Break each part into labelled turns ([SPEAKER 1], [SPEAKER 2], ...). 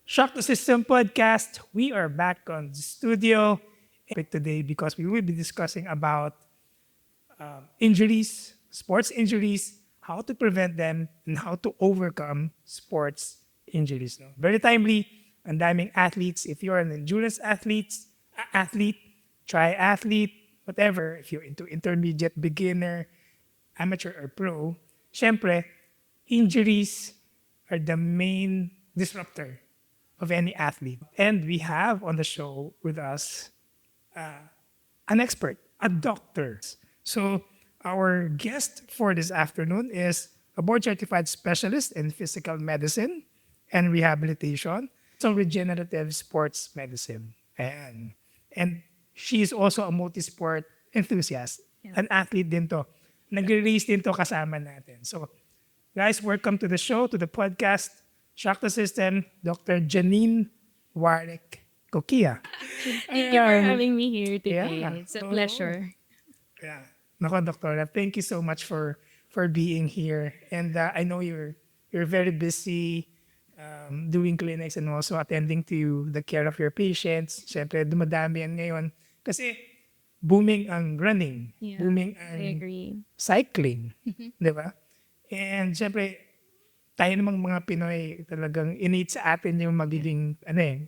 [SPEAKER 1] Shock the System podcast. We are back on the studio today because we will be discussing about injuries, sports injuries, how to prevent them, and how to overcome sports injuries. No? Very timely. Ang daming athletes. If you're an endurance athlete, triathlete, whatever, if you're into intermediate, beginner, amateur, or pro, syempre, injuries are the main disruptor of any athlete. And we have on the show with us an expert, a doctor. So our guest for this afternoon is a board-certified specialist in physical medicine and rehabilitation, so regenerative sports medicine. And she is also a multi-sport enthusiast, an athlete din to. Nag-release din to kasama natin. So guys, welcome to the show, to the podcast, Shock the System, Dr. Janine Warrick, Coquia.
[SPEAKER 2] Thank you for having me here today.
[SPEAKER 1] Yeah.
[SPEAKER 2] It's a pleasure.
[SPEAKER 1] Yeah. Nako, Doctora, thank you so much for being here. And I know you're very busy doing clinics and also attending to the care of your patients. Siyempre, dumadami yan ngayon. Kasi booming ang running,
[SPEAKER 2] Yeah,
[SPEAKER 1] booming
[SPEAKER 2] I
[SPEAKER 1] ang
[SPEAKER 2] agree.
[SPEAKER 1] cycling. Di ba? And siyempre, tayo namang mga Pinoy talagang innate sa atin yung magiging,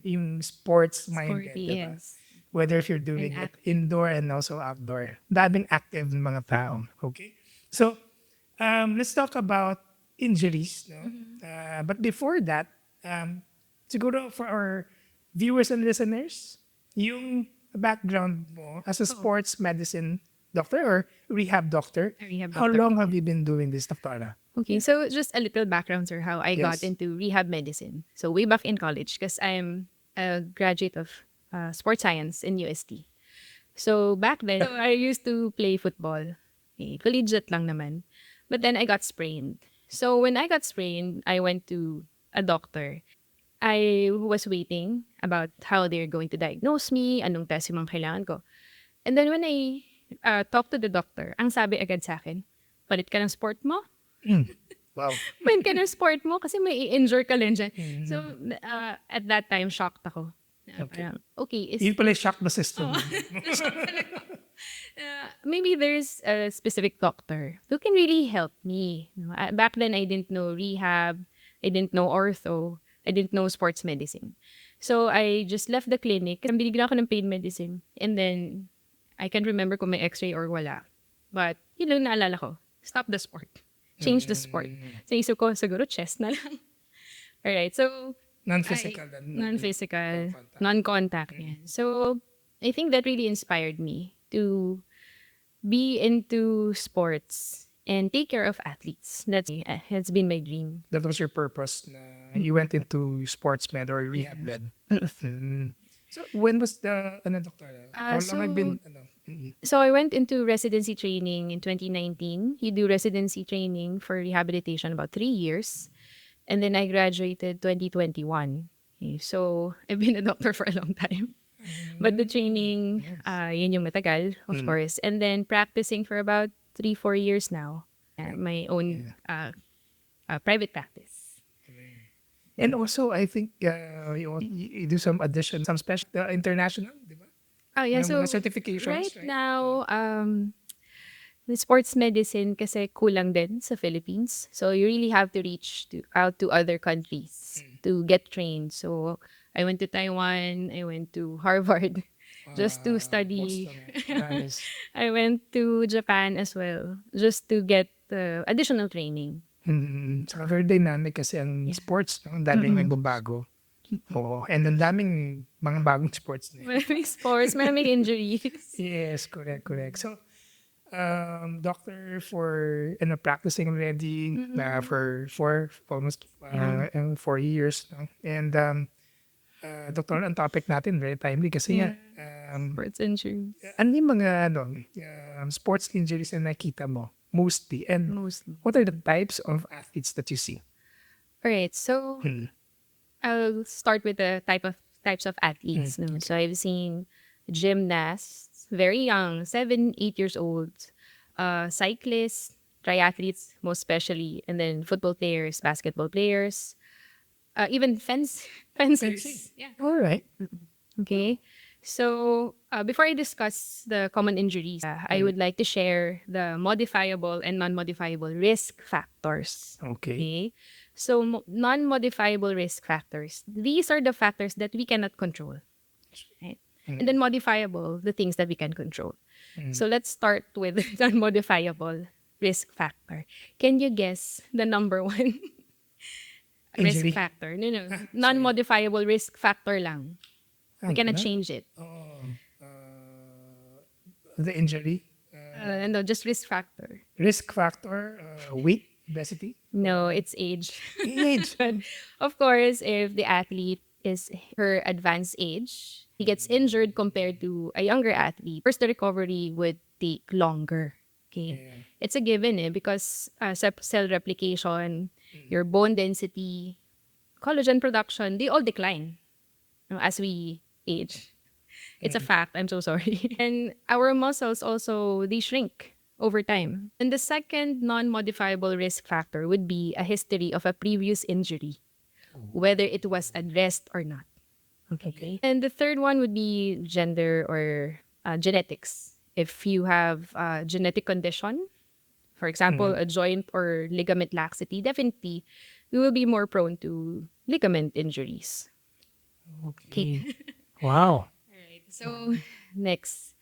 [SPEAKER 1] yung sports minded.
[SPEAKER 2] Sporty,
[SPEAKER 1] Diba?
[SPEAKER 2] yes.
[SPEAKER 1] Whether if you're doing it indoor and also outdoor. Daming active ng mga tao. Okay? So, let's talk about injuries. No? But before that, siguro for our viewers and listeners, yung background mo as a sports medicine doctor or rehab doctor,
[SPEAKER 2] A rehab
[SPEAKER 1] how
[SPEAKER 2] doctor.
[SPEAKER 1] long have you been doing this, Doctora?
[SPEAKER 2] Okay, so just a little background, sir, how I
[SPEAKER 1] Yes.
[SPEAKER 2] got into rehab medicine. So way back in college, because I'm a graduate of sports science in UST. So back then, so I used to play football. Collegiate lang naman. But then I got sprained. So when I got sprained, I went to a doctor. I was waiting about how they're going to diagnose me, anong test yung mga kailangan ko. And then when I talked to the doctor, ang sabi agad sa akin, palit ka ng sport mo.
[SPEAKER 1] Wow.
[SPEAKER 2] Palit ka ng sport mo kasi may i-injure ka lang dyan. So at that time, shocked ako. Okay, is
[SPEAKER 1] Yun pala shock the system.
[SPEAKER 2] maybe there's a specific doctor who can really help me. Back then, I didn't know rehab, I didn't know ortho, I didn't know sports medicine. So I just left the clinic. Binigyan ako ng pain medicine. And then, I can't remember kung may x-ray or wala. But, yun lang naalala ko. Stop the sport. Change the sport. Sa isip ko, siguro chest na lang. Alright, so
[SPEAKER 1] Non-physical.
[SPEAKER 2] non-physical, non-contact. Yeah. So, I think that really inspired me to be into sports and take care of athletes. That has been my dream.
[SPEAKER 1] That was your purpose. Na you went into sports med or rehab med. So when was the Doctora? How long
[SPEAKER 2] so-
[SPEAKER 1] have been
[SPEAKER 2] So, I went into residency training in 2019. You do residency training for rehabilitation about 3 years. And then I graduated 2021. Okay, so, I've been a doctor for a long time. But the training, yun yung matagal, of course. And then practicing for about 3-4 years now. My own private practice.
[SPEAKER 1] And also I think you do some addition, some special international, di ba?
[SPEAKER 2] Oh, yeah.
[SPEAKER 1] May
[SPEAKER 2] So,
[SPEAKER 1] mga certifications,
[SPEAKER 2] right
[SPEAKER 1] right?
[SPEAKER 2] now, the sports medicine kasi kulang din sa Philippines. So, you really have to reach out to other countries to get trained. So, I went to Taiwan, I went to Harvard just to study.
[SPEAKER 1] Nice.
[SPEAKER 2] I went to Japan as well just to get additional training.
[SPEAKER 1] Saka very dynamic kasi ang sports, no? Ang daming nagbabago. Oo. And ang daming mga bagong sports na.
[SPEAKER 2] Maraming sports, maraming injuries.
[SPEAKER 1] Yes, correct. So, doctor for practicing already for almost 4 years. No? And doctor, ang topic natin very timely kasi nga
[SPEAKER 2] Sports injuries.
[SPEAKER 1] ano yung mga sports injuries na nakita mo mostly, and
[SPEAKER 2] Mostly.
[SPEAKER 1] what are the types of athletes that you see?
[SPEAKER 2] Alright, so I'll start with the types of athletes. No? So I've seen gymnasts, very young, 7, 8 years old, cyclists, triathletes, most especially, and then football players, basketball players, even fencers. Yeah.
[SPEAKER 1] All right.
[SPEAKER 2] Okay. So before I discuss the common injuries, I would like to share the modifiable and non-modifiable risk factors.
[SPEAKER 1] Okay.
[SPEAKER 2] Okay. So non-modifiable risk factors, these are the factors that we cannot control. Right? And then modifiable, the things that we can control. So let's start with non-modifiable risk factor. Can you guess the number one risk
[SPEAKER 1] Injury.
[SPEAKER 2] factor? No. Non-modifiable risk factor lang. We cannot change it.
[SPEAKER 1] The injury.
[SPEAKER 2] No, just risk factor.
[SPEAKER 1] Risk factor, weight, obesity.
[SPEAKER 2] No, it's age.
[SPEAKER 1] Age.
[SPEAKER 2] But of course, if the athlete is her advanced age, he gets injured compared to a younger athlete, first the recovery would take longer. Okay.
[SPEAKER 1] Yeah.
[SPEAKER 2] It's a given because cell replication, your bone density, collagen production, they all decline as we age. It's a fact. I'm so sorry. And our muscles also, they shrink over time. And the second non-modifiable risk factor would be a history of a previous injury, whether it was addressed or not. Okay. And the third one would be gender or genetics. If you have a genetic condition, for example, a joint or ligament laxity, definitely we will be more prone to ligament injuries. Okay.
[SPEAKER 1] Wow.
[SPEAKER 2] So, next,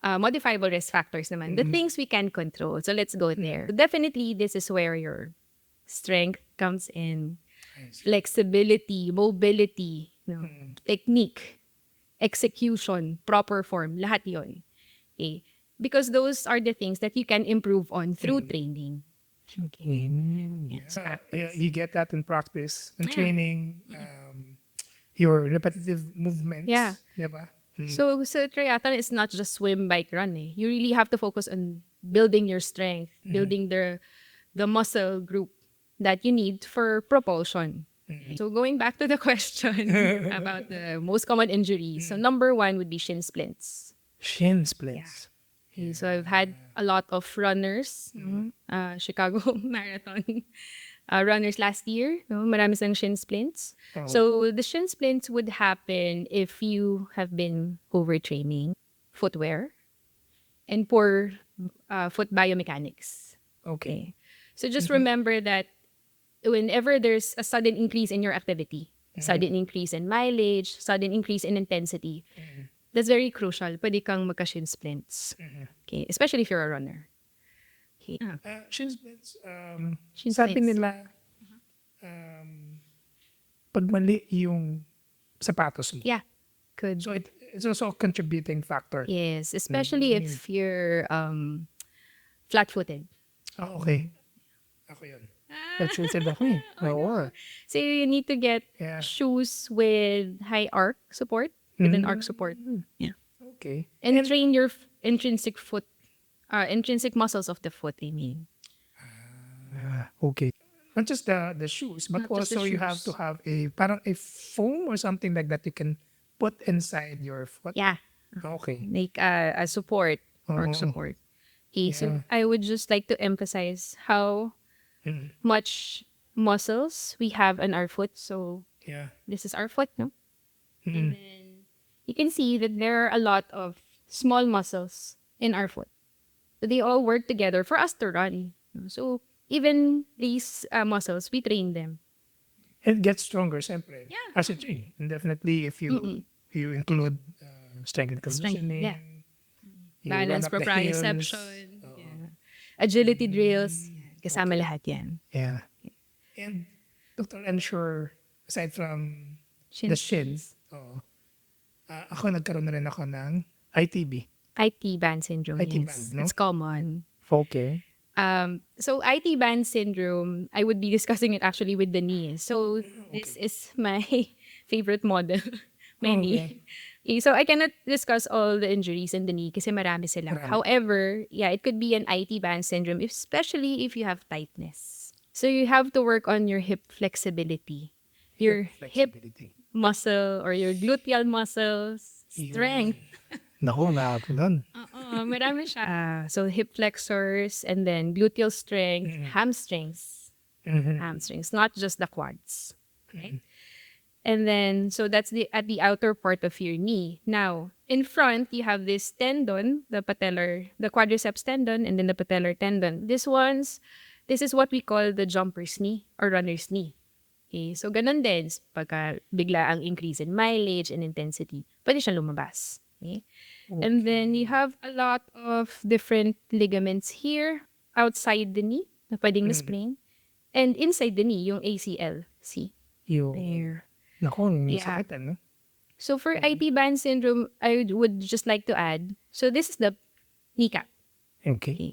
[SPEAKER 2] modifiable risk factors naman. The things we can control. So, let's go there. Definitely, this is where your strength comes in. Flexibility, mobility, technique, execution, proper form, lahat yun. Okay? Because those are the things that you can improve on through training. Okay. Yes.
[SPEAKER 1] You get that in practice, in training, your repetitive movements.
[SPEAKER 2] Yeah.
[SPEAKER 1] Diba?
[SPEAKER 2] So triathlon is not just swim, bike, run. You really have to focus on building your strength, building the muscle group that you need for propulsion. So going back to the question about the most common injuries. So number one would be shin splints.
[SPEAKER 1] Shin splints.
[SPEAKER 2] Okay, so I've had a lot of runners, Chicago Marathon runners last year. Marami silang shin splints.
[SPEAKER 1] Oh.
[SPEAKER 2] So the shin splints would happen if you have been overtraining footwear and poor foot biomechanics.
[SPEAKER 1] Okay.
[SPEAKER 2] So just remember that whenever there's a sudden increase in your activity, sudden increase in mileage, sudden increase in intensity, that's very crucial. Pwede kang magka-shin splints. Okay, especially if you're a runner. Okay.
[SPEAKER 1] Shin splints,
[SPEAKER 2] Shin
[SPEAKER 1] sabi
[SPEAKER 2] splints.
[SPEAKER 1] nila, pag mali yung sapatos mo.
[SPEAKER 2] Yeah, could.
[SPEAKER 1] So it's also a contributing factor.
[SPEAKER 2] Yes, especially if you're flat-footed.
[SPEAKER 1] Oh, okay. Ako yun. That's it ako eh. Oo.
[SPEAKER 2] So you need to get
[SPEAKER 1] Yeah.
[SPEAKER 2] shoes with high arc support, with an arc support. Yeah.
[SPEAKER 1] Okay.
[SPEAKER 2] And train your intrinsic muscles of the foot, I mean.
[SPEAKER 1] Okay. Not just the shoes, but
[SPEAKER 2] Not just the
[SPEAKER 1] also you have
[SPEAKER 2] shoes.
[SPEAKER 1] to have parang a foam or something like that you can put inside your foot.
[SPEAKER 2] Yeah.
[SPEAKER 1] Okay.
[SPEAKER 2] Like a support, arc support. Okay, so I would just like to emphasize how much muscles we have on our foot. So
[SPEAKER 1] Yeah.
[SPEAKER 2] this is our foot, no? And then you can see that there are a lot of small muscles in our foot. So they all work together for us to run. So even these muscles, we train them.
[SPEAKER 1] It gets stronger, siyempre.
[SPEAKER 2] Yeah.
[SPEAKER 1] As it is. And definitely if you include strength and conditioning,
[SPEAKER 2] yeah.
[SPEAKER 1] you run
[SPEAKER 2] Balance,
[SPEAKER 1] up the hills.
[SPEAKER 2] proprioception, agility drills, kasama lahat yan.
[SPEAKER 1] Yeah. And Dr. Ensure, aside from
[SPEAKER 2] Shin
[SPEAKER 1] the shins, ako nagkaroon na rin ako ng ITB.
[SPEAKER 2] IT band syndrome,
[SPEAKER 1] IT
[SPEAKER 2] yes.
[SPEAKER 1] band, no?
[SPEAKER 2] It's common.
[SPEAKER 1] Okay.
[SPEAKER 2] So IT band syndrome, I would be discussing it actually with the knee. So this is my favorite model, my knee. Okay, so I cannot discuss all the injuries in the knee kasi marami sila.
[SPEAKER 1] Marami.
[SPEAKER 2] However, yeah, it could be an IT band syndrome, especially if you have tightness. So you have to work on your hip flexibility, your hip
[SPEAKER 1] Flexibility.
[SPEAKER 2] muscle or your gluteal muscles, strength.
[SPEAKER 1] Naku, ako nun.
[SPEAKER 2] Marami siya. So hip flexors and then gluteal strength, hamstrings. Hamstrings, not just the quads. right? And then, so that's at the outer part of your knee. Now, in front, you have this tendon, the quadriceps tendon, and then the patellar tendon. This is what we call the jumper's knee or runner's knee. Okay, so ganun din, pagka bigla ang increase in mileage and intensity, pwede siyang lumabas. Okay? And then you have a lot of different ligaments here, outside the knee, na pwedeng na-sprain, and inside the knee, yung ACL. See?
[SPEAKER 1] Yung,
[SPEAKER 2] There.
[SPEAKER 1] naku, may
[SPEAKER 2] Yeah.
[SPEAKER 1] sakit, ano?
[SPEAKER 2] So for IT band syndrome, I would just like to add, so this is the kneecap.
[SPEAKER 1] Okay.
[SPEAKER 2] Okay.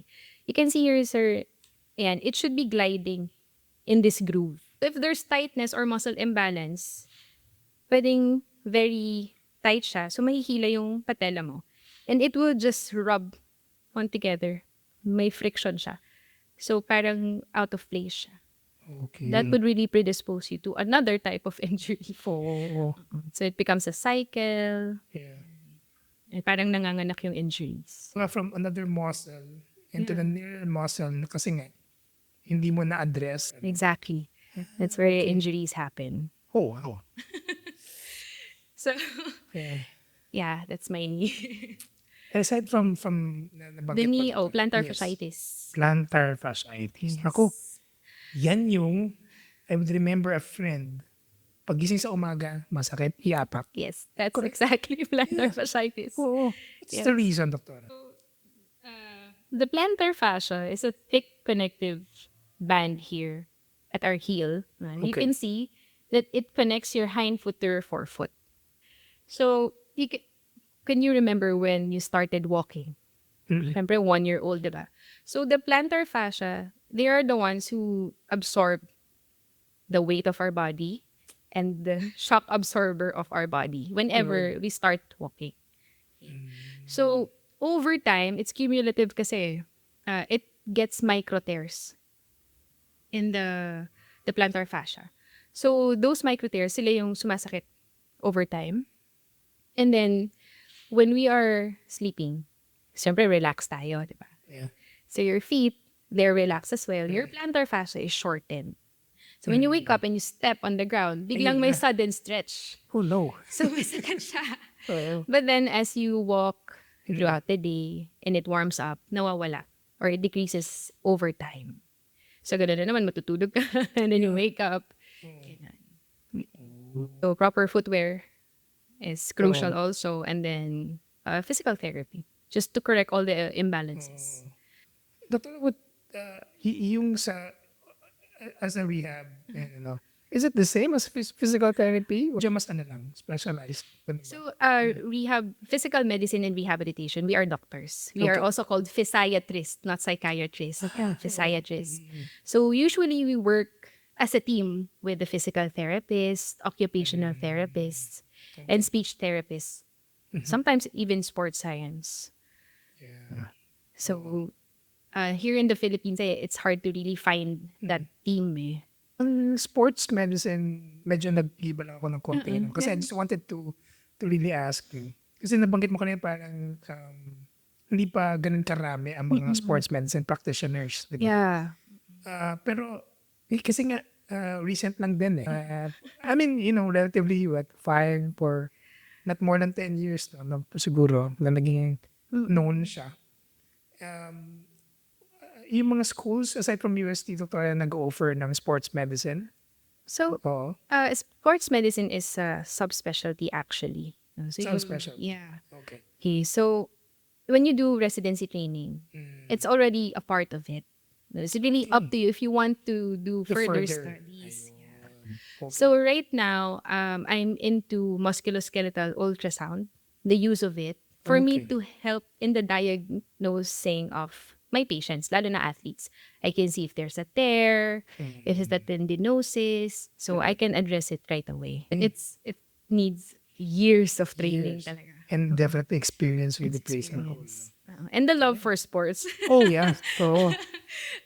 [SPEAKER 2] You can see here, sir, and it should be gliding in this groove. If there's tightness or muscle imbalance, pwedeng very tight siya, so mahihila yung patella mo. And it will just rub on together. May friction siya. So parang out of place siya.
[SPEAKER 1] Okay.
[SPEAKER 2] That would really predispose you to another type of injury.
[SPEAKER 1] Oo.
[SPEAKER 2] So it becomes a cycle.
[SPEAKER 1] Yeah.
[SPEAKER 2] Parang nanganganak yung injuries.
[SPEAKER 1] From another muscle into the near muscle kasi nga, hindi mo na-address.
[SPEAKER 2] Exactly. That's where injuries happen.
[SPEAKER 1] Oh, wow.
[SPEAKER 2] So,
[SPEAKER 1] Yeah.
[SPEAKER 2] yeah, that's my knee.
[SPEAKER 1] Aside from nabanggit
[SPEAKER 2] The knee,
[SPEAKER 1] mo,
[SPEAKER 2] plantar
[SPEAKER 1] yes.
[SPEAKER 2] fasciitis.
[SPEAKER 1] Plantar fasciitis. Ako, yan yung, I would remember a friend, pagising sa umaga, masakit, iapak.
[SPEAKER 2] Yes, that's exactly plantar fasciitis.
[SPEAKER 1] Oo. What's
[SPEAKER 2] Yes.
[SPEAKER 1] the reason, Doctor?
[SPEAKER 2] The plantar fascia is a thick connective band here at our heel. You
[SPEAKER 1] Okay.
[SPEAKER 2] can see that it connects your hind foot to your forefoot. So, can you remember when you started walking? Remember, 1-year-old, diba? So, the plantar fascia, they are the ones who absorb the weight of our body and the shock absorber of our body whenever we start walking. So, over time, it's cumulative kasi it gets micro tears in the plantar fascia. So, those micro tears, sila yung sumasakit over time. And then, when we are sleeping, siyempre relax tayo, di ba?
[SPEAKER 1] Yeah.
[SPEAKER 2] So, your feet, they're relaxed as well. Your plantar fascia is shortened. So, when you wake up and you step on the ground, biglang may sudden stretch.
[SPEAKER 1] Oh, no.
[SPEAKER 2] So, masakit siya.
[SPEAKER 1] Oo.
[SPEAKER 2] But then, as you walk throughout the day and it warms up, nawawala. Or it decreases over time. So, gano'n na naman, matutulog ka and then you wake up. Ganun. So, proper footwear is crucial also. And then, physical therapy. Just to correct all the imbalances.
[SPEAKER 1] Doctor, what, yung sa, as a rehab, you know, is it the same as physical therapy? Or mas ano lang, specialized?
[SPEAKER 2] So, physical medicine and rehabilitation, we are doctors. We are
[SPEAKER 1] Okay.
[SPEAKER 2] also called physiatrists, not psychiatrists. Physiatrists. So, usually we work as a team with the physical therapists, occupational therapists, and speech therapists. Sometimes even sports science.
[SPEAKER 1] Yeah.
[SPEAKER 2] So, here in the Philippines, it's hard to really find that team.
[SPEAKER 1] Ang sports medicine, medyo nag-iba lang ako ng konti. No? Kasi I just wanted to really ask you. Kasi nabanggit mo kanina parang hindi pa ganun karami ang mga sports medicine practitioners. Diba?
[SPEAKER 2] Yeah.
[SPEAKER 1] Pero kasi nga recent lang din eh. I mean, you know, relatively 5 or not more than 10 years no, siguro na naging known siya. Yung mga schools aside from UST, Doctor, nag-offer ng sports medicine?
[SPEAKER 2] So,
[SPEAKER 1] Oo.
[SPEAKER 2] sports medicine is a subspecialty actually. So
[SPEAKER 1] Subspecialty.
[SPEAKER 2] Yeah.
[SPEAKER 1] Okay.
[SPEAKER 2] Okay, so when you do residency training, it's already a part of it. It's really up to you if you want to do further studies. Yeah.
[SPEAKER 1] Okay.
[SPEAKER 2] So right now, I'm into musculoskeletal ultrasound, the use of it, for me
[SPEAKER 1] Okay.
[SPEAKER 2] to help in the diagnosing of my patients, lalo na athletes. I can see if there's a tear, if it's a tendinosis, so I can address it right away. It needs years of training
[SPEAKER 1] Years.
[SPEAKER 2] talaga.
[SPEAKER 1] And definitely experience with the place.
[SPEAKER 2] And the love for sports.
[SPEAKER 1] Oh, yeah. Oo.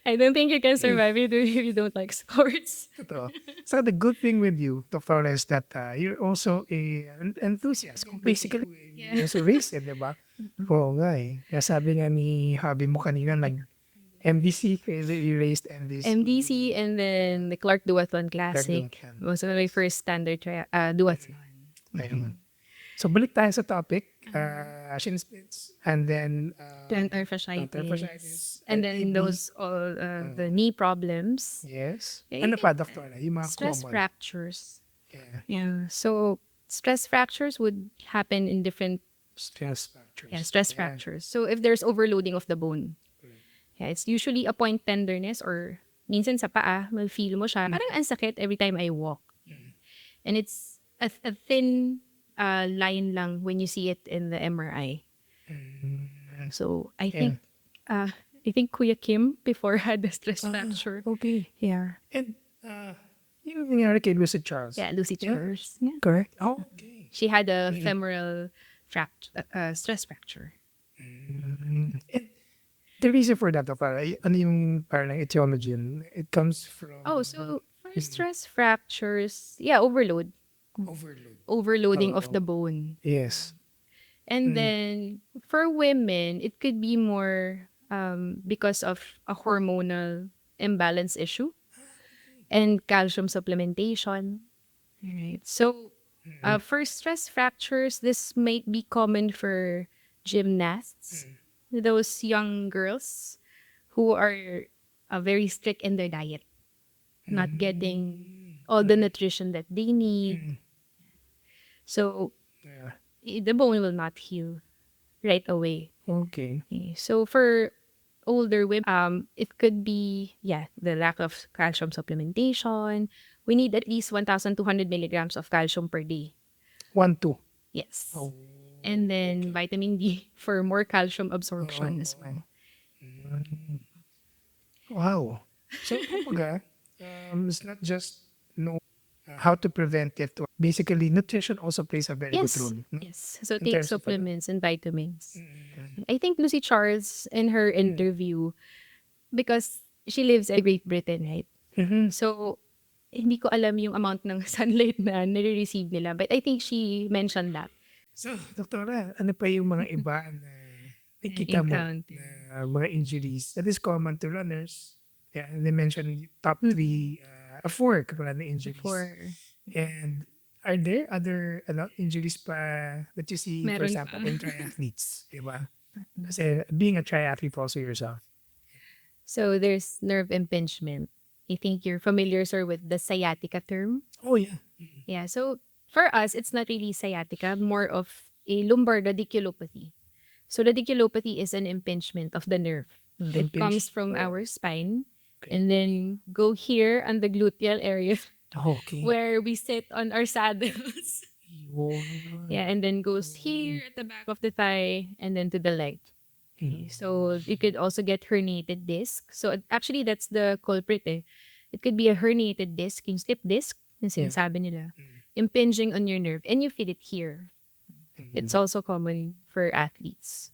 [SPEAKER 2] I don't think you can survive it if you don't like sports.
[SPEAKER 1] Totoo. So the good thing with you, Dr. is that you're also an enthusiast. Kung basically, you're also raised it, di ba? Oo nga eh. Kaya sabi nga ni hobby mo kanina, MDC, you raised MDC.
[SPEAKER 2] MDC, and then the Clark Duathlon Classic.
[SPEAKER 1] Duathlon.
[SPEAKER 2] Was my first standard duathlon.
[SPEAKER 1] Ayun. So balik tayo sa topic, shin splints, and then
[SPEAKER 2] Plantar
[SPEAKER 1] plantar
[SPEAKER 2] fasciitis.
[SPEAKER 1] fasciitis,
[SPEAKER 2] And then
[SPEAKER 1] AD.
[SPEAKER 2] those all the knee problems.
[SPEAKER 1] Yes.
[SPEAKER 2] Eh,
[SPEAKER 1] Ano pa, Doktora? Yung mga
[SPEAKER 2] Stress
[SPEAKER 1] common.
[SPEAKER 2] fractures.
[SPEAKER 1] Yeah.
[SPEAKER 2] Yeah. So stress fractures would happen in different
[SPEAKER 1] Stress fractures.
[SPEAKER 2] stress fractures. So if there's overloading of the bone. Yeah, it's usually a point tenderness or minsan sa paa, mag-feel mo siya. Parang ang sakit every time I walk. And it's a thin line lang when you see it in the MRI. So I think Kuya Kim before had a stress fracture.
[SPEAKER 1] Okay.
[SPEAKER 2] Yeah.
[SPEAKER 1] And yung nangyari kay Lucy Charles.
[SPEAKER 2] Yeah, Lucy Charles. Yeah.
[SPEAKER 1] Correct? Oh, okay.
[SPEAKER 2] She had a femoral stress fracture.
[SPEAKER 1] And the reason for that, ano yung parang etiology? It comes from
[SPEAKER 2] So for stress fractures, overload.
[SPEAKER 1] overload.
[SPEAKER 2] Overloading of the bone.
[SPEAKER 1] Yes.
[SPEAKER 2] And then for women, it could be more because of a hormonal imbalance issue and calcium supplementation. Right. So for stress fractures, this might be common for gymnasts, those young girls who are very strict in their diet, not getting all the nutrition that they need. So
[SPEAKER 1] Yeah.
[SPEAKER 2] the bone will not heal right away.
[SPEAKER 1] Okay.
[SPEAKER 2] Okay. So for older women, it could be the lack of calcium supplementation. We need at least 1,200 milligrams of calcium per day.
[SPEAKER 1] 1, 2.
[SPEAKER 2] Yes.
[SPEAKER 1] Oh.
[SPEAKER 2] And then vitamin D for more calcium absorption as well.
[SPEAKER 1] Wow. So, kumbaga, it's not just know how to prevent it. Basically, nutrition also plays a very good role. No?
[SPEAKER 2] Yes. So
[SPEAKER 1] In
[SPEAKER 2] take
[SPEAKER 1] terms of
[SPEAKER 2] supplements and vitamins. I think Lucy Charles in her interview, because she lives in Great Britain, right? So hindi ko alam yung amount ng sunlight na nire-receive nila. But I think she mentioned that.
[SPEAKER 1] So, Doktora, ano pa yung mga iba na nakikita mo
[SPEAKER 2] Encounter.
[SPEAKER 1] na mga injuries that is common to runners? Yeah, and they mentioned top 3, 4 kapag na injuries.
[SPEAKER 2] 4.
[SPEAKER 1] And are there other injuries pa that you see, for
[SPEAKER 2] Meron
[SPEAKER 1] example,
[SPEAKER 2] pa.
[SPEAKER 1] in triathletes? Diba? Kasi being a triathlete also yourself.
[SPEAKER 2] So there's nerve impingement. I think you're familiar, sir, with the sciatica term.
[SPEAKER 1] Oh, yeah.
[SPEAKER 2] Yeah, so for us, it's not really sciatica, more of a lumbar radiculopathy. So radiculopathy is an impingement of the nerve. It comes from our spine and then go here on the gluteal area
[SPEAKER 1] Okay.
[SPEAKER 2] where we sit on our saddles.
[SPEAKER 1] Wow.
[SPEAKER 2] Yeah, and then goes here at the back of the thigh and then to the leg. Okay, so you could also get herniated disc. So actually, that's the culprit. It could be a herniated disc, yung slip disc, yung sinasabi nila, impinging on your nerve, and you feel it here. It's also common for athletes,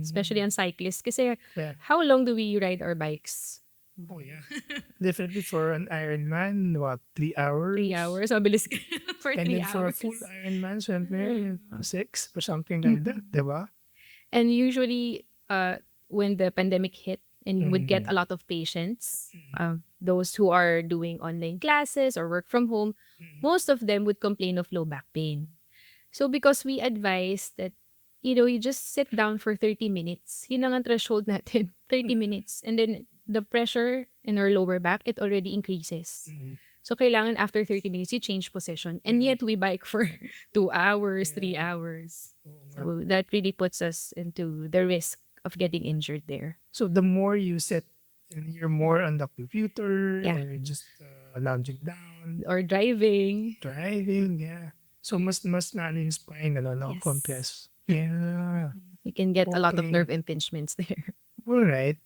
[SPEAKER 2] especially on cyclists. Kasi how long do we ride our bikes?
[SPEAKER 1] Oh, yeah. Definitely for an Ironman, 3 hours?
[SPEAKER 2] 3 hours. Mabilis ka for 3
[SPEAKER 1] And then for a
[SPEAKER 2] hours.
[SPEAKER 1] full Ironman, somewhere 6 or something like that, diba?
[SPEAKER 2] And usually, when the pandemic hit and would get a lot of patients, those who are doing online classes or work from home, most of them would complain of low back pain. So because we advise that, you just sit down for 30 minutes. Yun ang threshold natin, 30 minutes. And then the pressure in our lower back, it already increases. So kailangan after 30 minutes, you change position. And yet we bike for 2 hours, 3 hours. So that really puts us into the risk of getting injured there.
[SPEAKER 1] So the more you sit, and you're more on the computer,
[SPEAKER 2] Yeah.
[SPEAKER 1] or just lounging down,
[SPEAKER 2] Or driving.
[SPEAKER 1] driving, So mas na yung spine,
[SPEAKER 2] Yes.
[SPEAKER 1] compress. Yeah.
[SPEAKER 2] You can get a lot of
[SPEAKER 1] Okay.
[SPEAKER 2] nerve impingements there.
[SPEAKER 1] All right.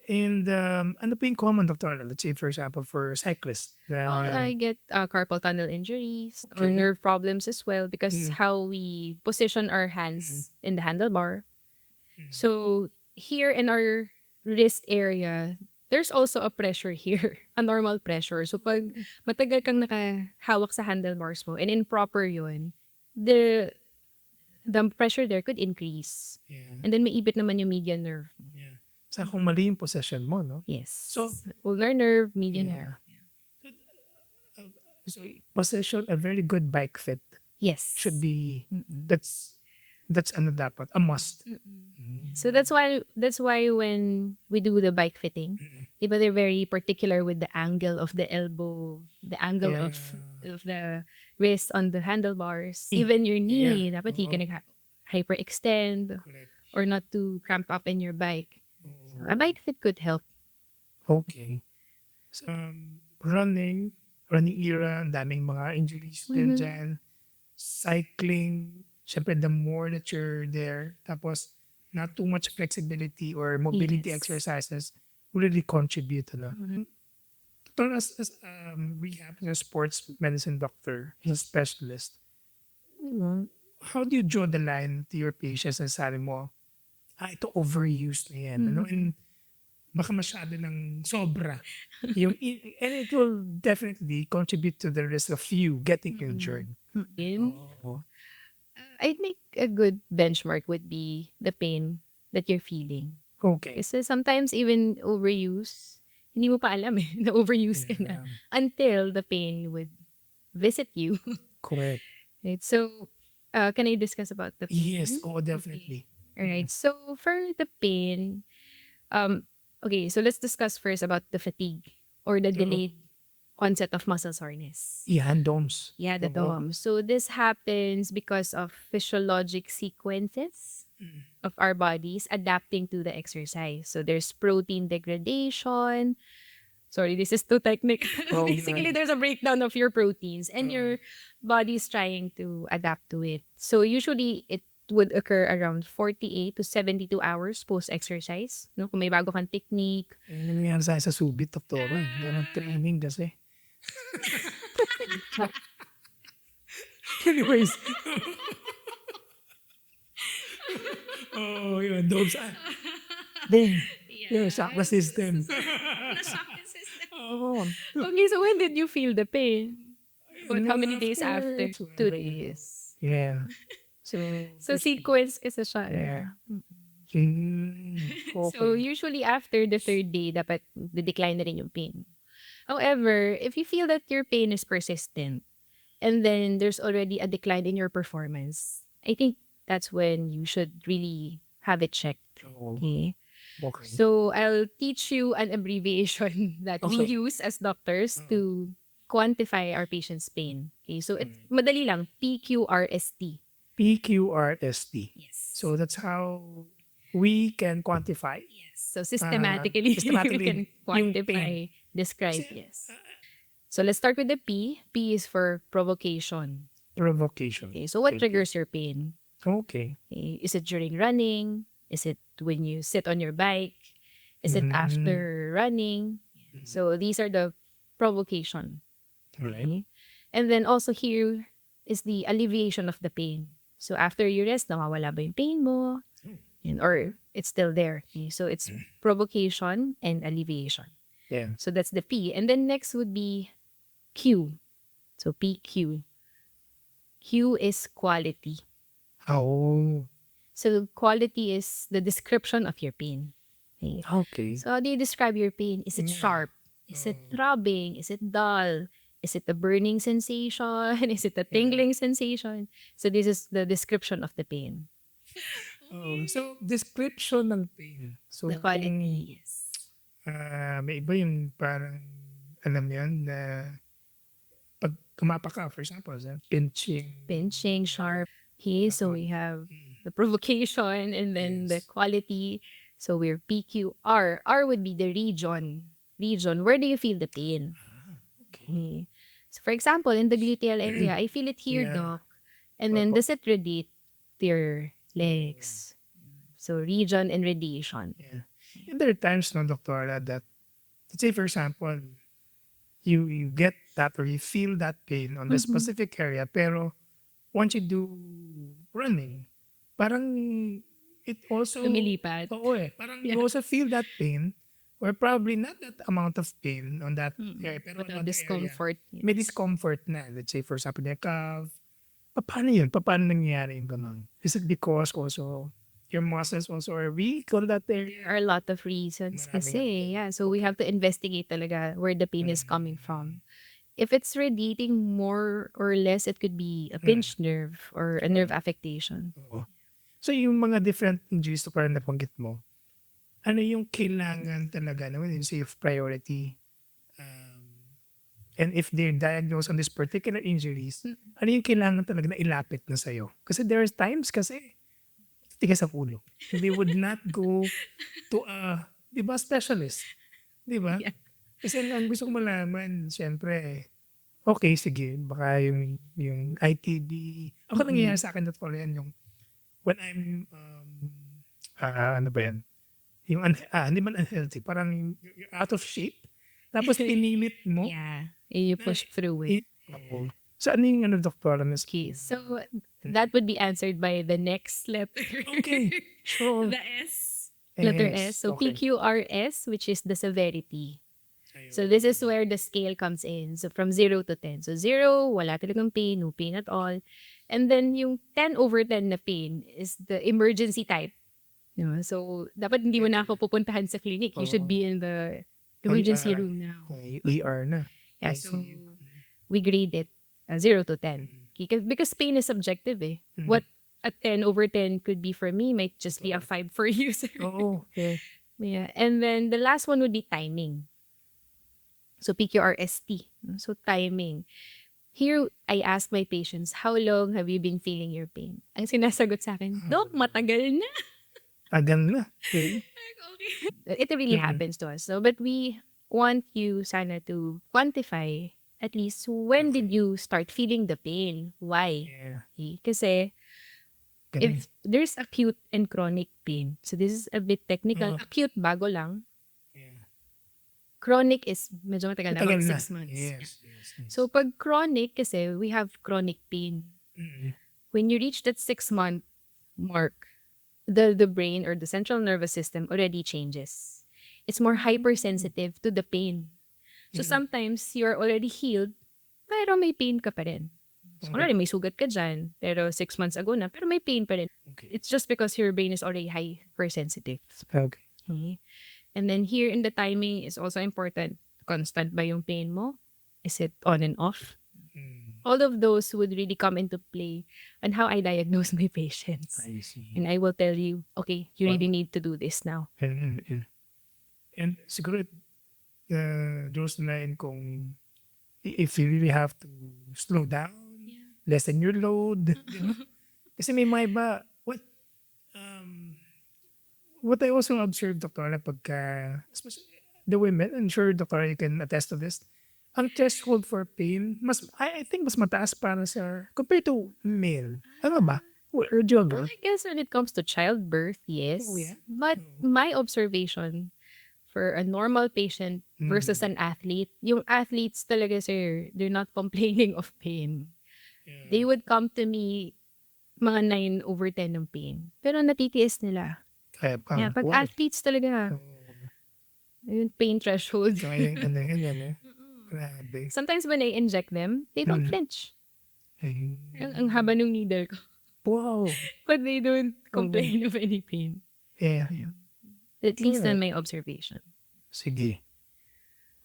[SPEAKER 1] And ano pa yung common, Doctor? Let's say, for example, for cyclists.
[SPEAKER 2] I get carpal tunnel injuries or
[SPEAKER 1] Okay.
[SPEAKER 2] nerve problems as well because how we position our hands in the handlebar. So here in our wrist area, there's also a pressure here, a normal pressure. So pag matagal kang nakahawak sa handlebars mo and improper yun, the pressure there could increase.
[SPEAKER 1] Yeah.
[SPEAKER 2] And then may ibit naman yung median nerve.
[SPEAKER 1] Yeah. Sa kung mali yung possession mo, no?
[SPEAKER 2] Yes.
[SPEAKER 1] So,
[SPEAKER 2] ulnar nerve, median nerve.
[SPEAKER 1] So, possession, a very good bike fit
[SPEAKER 2] Yes.
[SPEAKER 1] should be,
[SPEAKER 2] Mm-mm.
[SPEAKER 1] that's ano dapat, a must.
[SPEAKER 2] So that's why when we do the bike fitting, diba they're very particular with the angle of the elbow, the angle
[SPEAKER 1] Yeah.
[SPEAKER 2] of the wrist on the handlebars, even your knee, dapat hindi ka hyperextend
[SPEAKER 1] Correct.
[SPEAKER 2] or not to cramp up in your bike. So a bike fit could help.
[SPEAKER 1] Okay. So, running era, ang daming mga injuries din dyan. Cycling, syempre the more that you're there, tapos not too much flexibility or mobility
[SPEAKER 2] Yes.
[SPEAKER 1] exercises will really contribute. Pero as rehab, as a sports medicine doctor, as a specialist, how do you draw the line to your patients na sabi mo, ito overuse na yan. And baka masyado ng sobra. And it will definitely contribute to the risk of you getting injured. Oh.
[SPEAKER 2] I think a good benchmark would be the pain that you're feeling.
[SPEAKER 1] Okay.
[SPEAKER 2] Kasi sometimes even overuse, hindi mo pa alam na overuse ka na until the pain would visit you.
[SPEAKER 1] Correct.
[SPEAKER 2] Right? So, can I discuss about the pain?
[SPEAKER 1] Yes, definitely.
[SPEAKER 2] All right. So, for the pain, okay, so let's discuss first about the fatigue or the delayed onset of muscle soreness.
[SPEAKER 1] Yan, DOMS.
[SPEAKER 2] Yeah, the DOM. So this happens because of physiologic sequences of our bodies adapting to the exercise. So there's protein degradation. Sorry, this is too technical. Basically, there's a breakdown of your proteins and your body's trying to adapt to it. So usually, it would occur around 48 to 72 hours post-exercise. No? Kung may bago kang technique.
[SPEAKER 1] Yung nangyari sa subit, doktora. Ganang training kasi. Anyways. Yun, DOMS. Then, shock the system.
[SPEAKER 2] Okay, so when did you feel the pain? How many days after? 2 days.
[SPEAKER 1] Yeah.
[SPEAKER 2] So sequence kasi siya.
[SPEAKER 1] Yeah.
[SPEAKER 2] So usually after the 3rd day, dapat decline na rin yung pain. However, if you feel that your pain is persistent and then there's already a decline in your performance, I think that's when you should really have it checked. Okay. So I'll teach you an abbreviation that we use as doctors to quantify our patient's pain. Okay. So it's madali lang, PQRST.
[SPEAKER 1] PQRST.
[SPEAKER 2] Yes.
[SPEAKER 1] So that's how we can quantify.
[SPEAKER 2] Yes. So systematically, you can quantify,
[SPEAKER 1] pain.
[SPEAKER 2] describe. Yes. So let's start with the P. P is for provocation.
[SPEAKER 1] Provocation.
[SPEAKER 2] Okay. So what triggers your pain?
[SPEAKER 1] Okay.
[SPEAKER 2] Okay. Is it during running? Is it when you sit on your bike? Is it after running? So these are the provocation.
[SPEAKER 1] Right.
[SPEAKER 2] Okay? And then also here is the alleviation of the pain. So after you rest, nawawala ba yung pain mo? Or it's still there. Okay? So it's provocation and alleviation.
[SPEAKER 1] Yeah.
[SPEAKER 2] So that's the P. And then next would be Q. So PQ. Q is quality.
[SPEAKER 1] Oh.
[SPEAKER 2] So quality is the description of your pain. Okay.
[SPEAKER 1] Okay.
[SPEAKER 2] So how do you describe your pain? Is it sharp? Is it throbbing? Is it dull? Is it a burning sensation? Is it a tingling sensation? So this is the description of the pain.
[SPEAKER 1] So description ng pain. So
[SPEAKER 2] The quality, yes.
[SPEAKER 1] may iba yung parang alam mo yun na pag kumapa ka, for example, pinching.
[SPEAKER 2] Pinching, sharp. Okay, so we have the provocation and then the quality. So we're PQR. R would be the region. Region, where do you feel the pain? Okay. So for example, in the gluteal area, I feel it here, doc. And then does it radiate to your legs? So region and radiation.
[SPEAKER 1] Yeah. And there are times, no, Doctor, that let's say, for example, you get that or you feel that pain on the specific area, pero once you do running, parang it also...
[SPEAKER 2] Lumilipat.
[SPEAKER 1] Oo Parang you also feel that pain or probably not that amount of pain on that area, pero
[SPEAKER 2] But
[SPEAKER 1] on the
[SPEAKER 2] discomfort.
[SPEAKER 1] area, may discomfort na. Let's say, for example, the calf. Paano yun? Paano nangyayari yung ganun? Is it because also your muscles also are weak on that area.
[SPEAKER 2] There are a lot of reasons
[SPEAKER 1] Maraming
[SPEAKER 2] kasi.
[SPEAKER 1] ano.
[SPEAKER 2] Yeah. So we have to investigate talaga where the pain is coming from. If it's radiating more or less, it could be a pinched nerve or a nerve affectation.
[SPEAKER 1] Oo. So yung mga different injuries na parang nabanggit mo, ano yung kailangan talaga naman yung say of priority? And if they're diagnosed on these particular injuries, ano yung kailangan talaga na ilapit na sa'yo? Kasi there's times kasi, tigas sa ulo. They would not go to a, di ba, specialist. Di ba?
[SPEAKER 2] Yeah.
[SPEAKER 1] Kasi ang gusto ko malaman, siyempre, okay, sige, baka yung ITB, ako nangyayari sa akin na pala yan, yung when I'm, ano ba yan? Yung, hindi man unhealthy, parang you're out of shape, tapos pinilit mo,
[SPEAKER 2] Yeah. You push through it.
[SPEAKER 1] Oo. So, ano yung doktora?
[SPEAKER 2] Okay. So that would be answered by the next letter.
[SPEAKER 1] Okay, sure.
[SPEAKER 2] The S. Letter S. So
[SPEAKER 1] okay.
[SPEAKER 2] PQRS, which is the severity.
[SPEAKER 1] Ayun.
[SPEAKER 2] So this is where the scale comes in. So from 0 to 10. So 0, wala talagang pain, no pain at all. And then yung 10/10 na pain is the emergency type. Diba? So dapat hindi mo na ako pupuntahan sa clinic. You should be in the emergency room now.
[SPEAKER 1] ER na.
[SPEAKER 2] Yeah, so we grade it 0 to 10. Okay, because pain is subjective eh. What a 10/10 could be for me might just be a 5 for you. Sir.
[SPEAKER 1] Oo. Okay.
[SPEAKER 2] Yeah. And then the last one would be timing. So PQRST. So timing. Here, I ask my patients, how long have you been feeling your pain? Ang sinasagot sa akin, Dok, matagal na.
[SPEAKER 1] Agan na. Okay.
[SPEAKER 2] It really happens to us. So, but we want you, sana, to quantify at least when did you start feeling the pain? Why?
[SPEAKER 1] Yeah.
[SPEAKER 2] Okay? Kasi if there's acute and chronic pain, so this is a bit technical. Acute, bago lang.
[SPEAKER 1] Yeah.
[SPEAKER 2] Chronic is medyo matagal na,
[SPEAKER 1] Matagal
[SPEAKER 2] mga
[SPEAKER 1] na.
[SPEAKER 2] 6 months.
[SPEAKER 1] Yes.
[SPEAKER 2] So pag chronic, kasi we have chronic pain. When you reach that 6-month mark, the brain or the central nervous system already changes. It's more hypersensitive to the pain. So sometimes you're already healed, pero may pain ka pa rin. So, already may sugat ka dyan, pero 6 months ago na, pero may pain pa rin.
[SPEAKER 1] Okay.
[SPEAKER 2] It's just because your brain is already hypersensitive.
[SPEAKER 1] Okay.
[SPEAKER 2] Okay? And then here in the timing is also important. Constant ba yung pain mo? Is it on and off? All of those would really come into play on how I diagnose my patients.
[SPEAKER 1] I see.
[SPEAKER 2] And I will tell you, okay, you really need to do this now.
[SPEAKER 1] And siguro, draws the line kung if you really have to slow down, lessen your load. You know? Kasi may mga iba, what I also observed, Doctor, na pagka, especially the women, I'm sure, Doctor, you can attest to this, ang threshold for pain, I think mas mataas para sa, compared to male. Ano ba? Or do you agree?
[SPEAKER 2] I guess when it comes to childbirth, yes.
[SPEAKER 1] Oh, yeah?
[SPEAKER 2] But my observation for a normal patient versus an athlete, yung athletes talaga, sir, they're not complaining of pain. They would come to me mga 9/10 ng pain. Pero natitiis nila.
[SPEAKER 1] Kaya
[SPEAKER 2] Yeah, pag athletes talaga, yung pain threshold.
[SPEAKER 1] Kaya grabe.
[SPEAKER 2] Sometimes when I inject them, they don't flinch. Ang haba ng needle ko.
[SPEAKER 1] Wow.
[SPEAKER 2] But they don't complain of any pain.
[SPEAKER 1] Yeah.
[SPEAKER 2] At least in my observation.
[SPEAKER 1] Sige.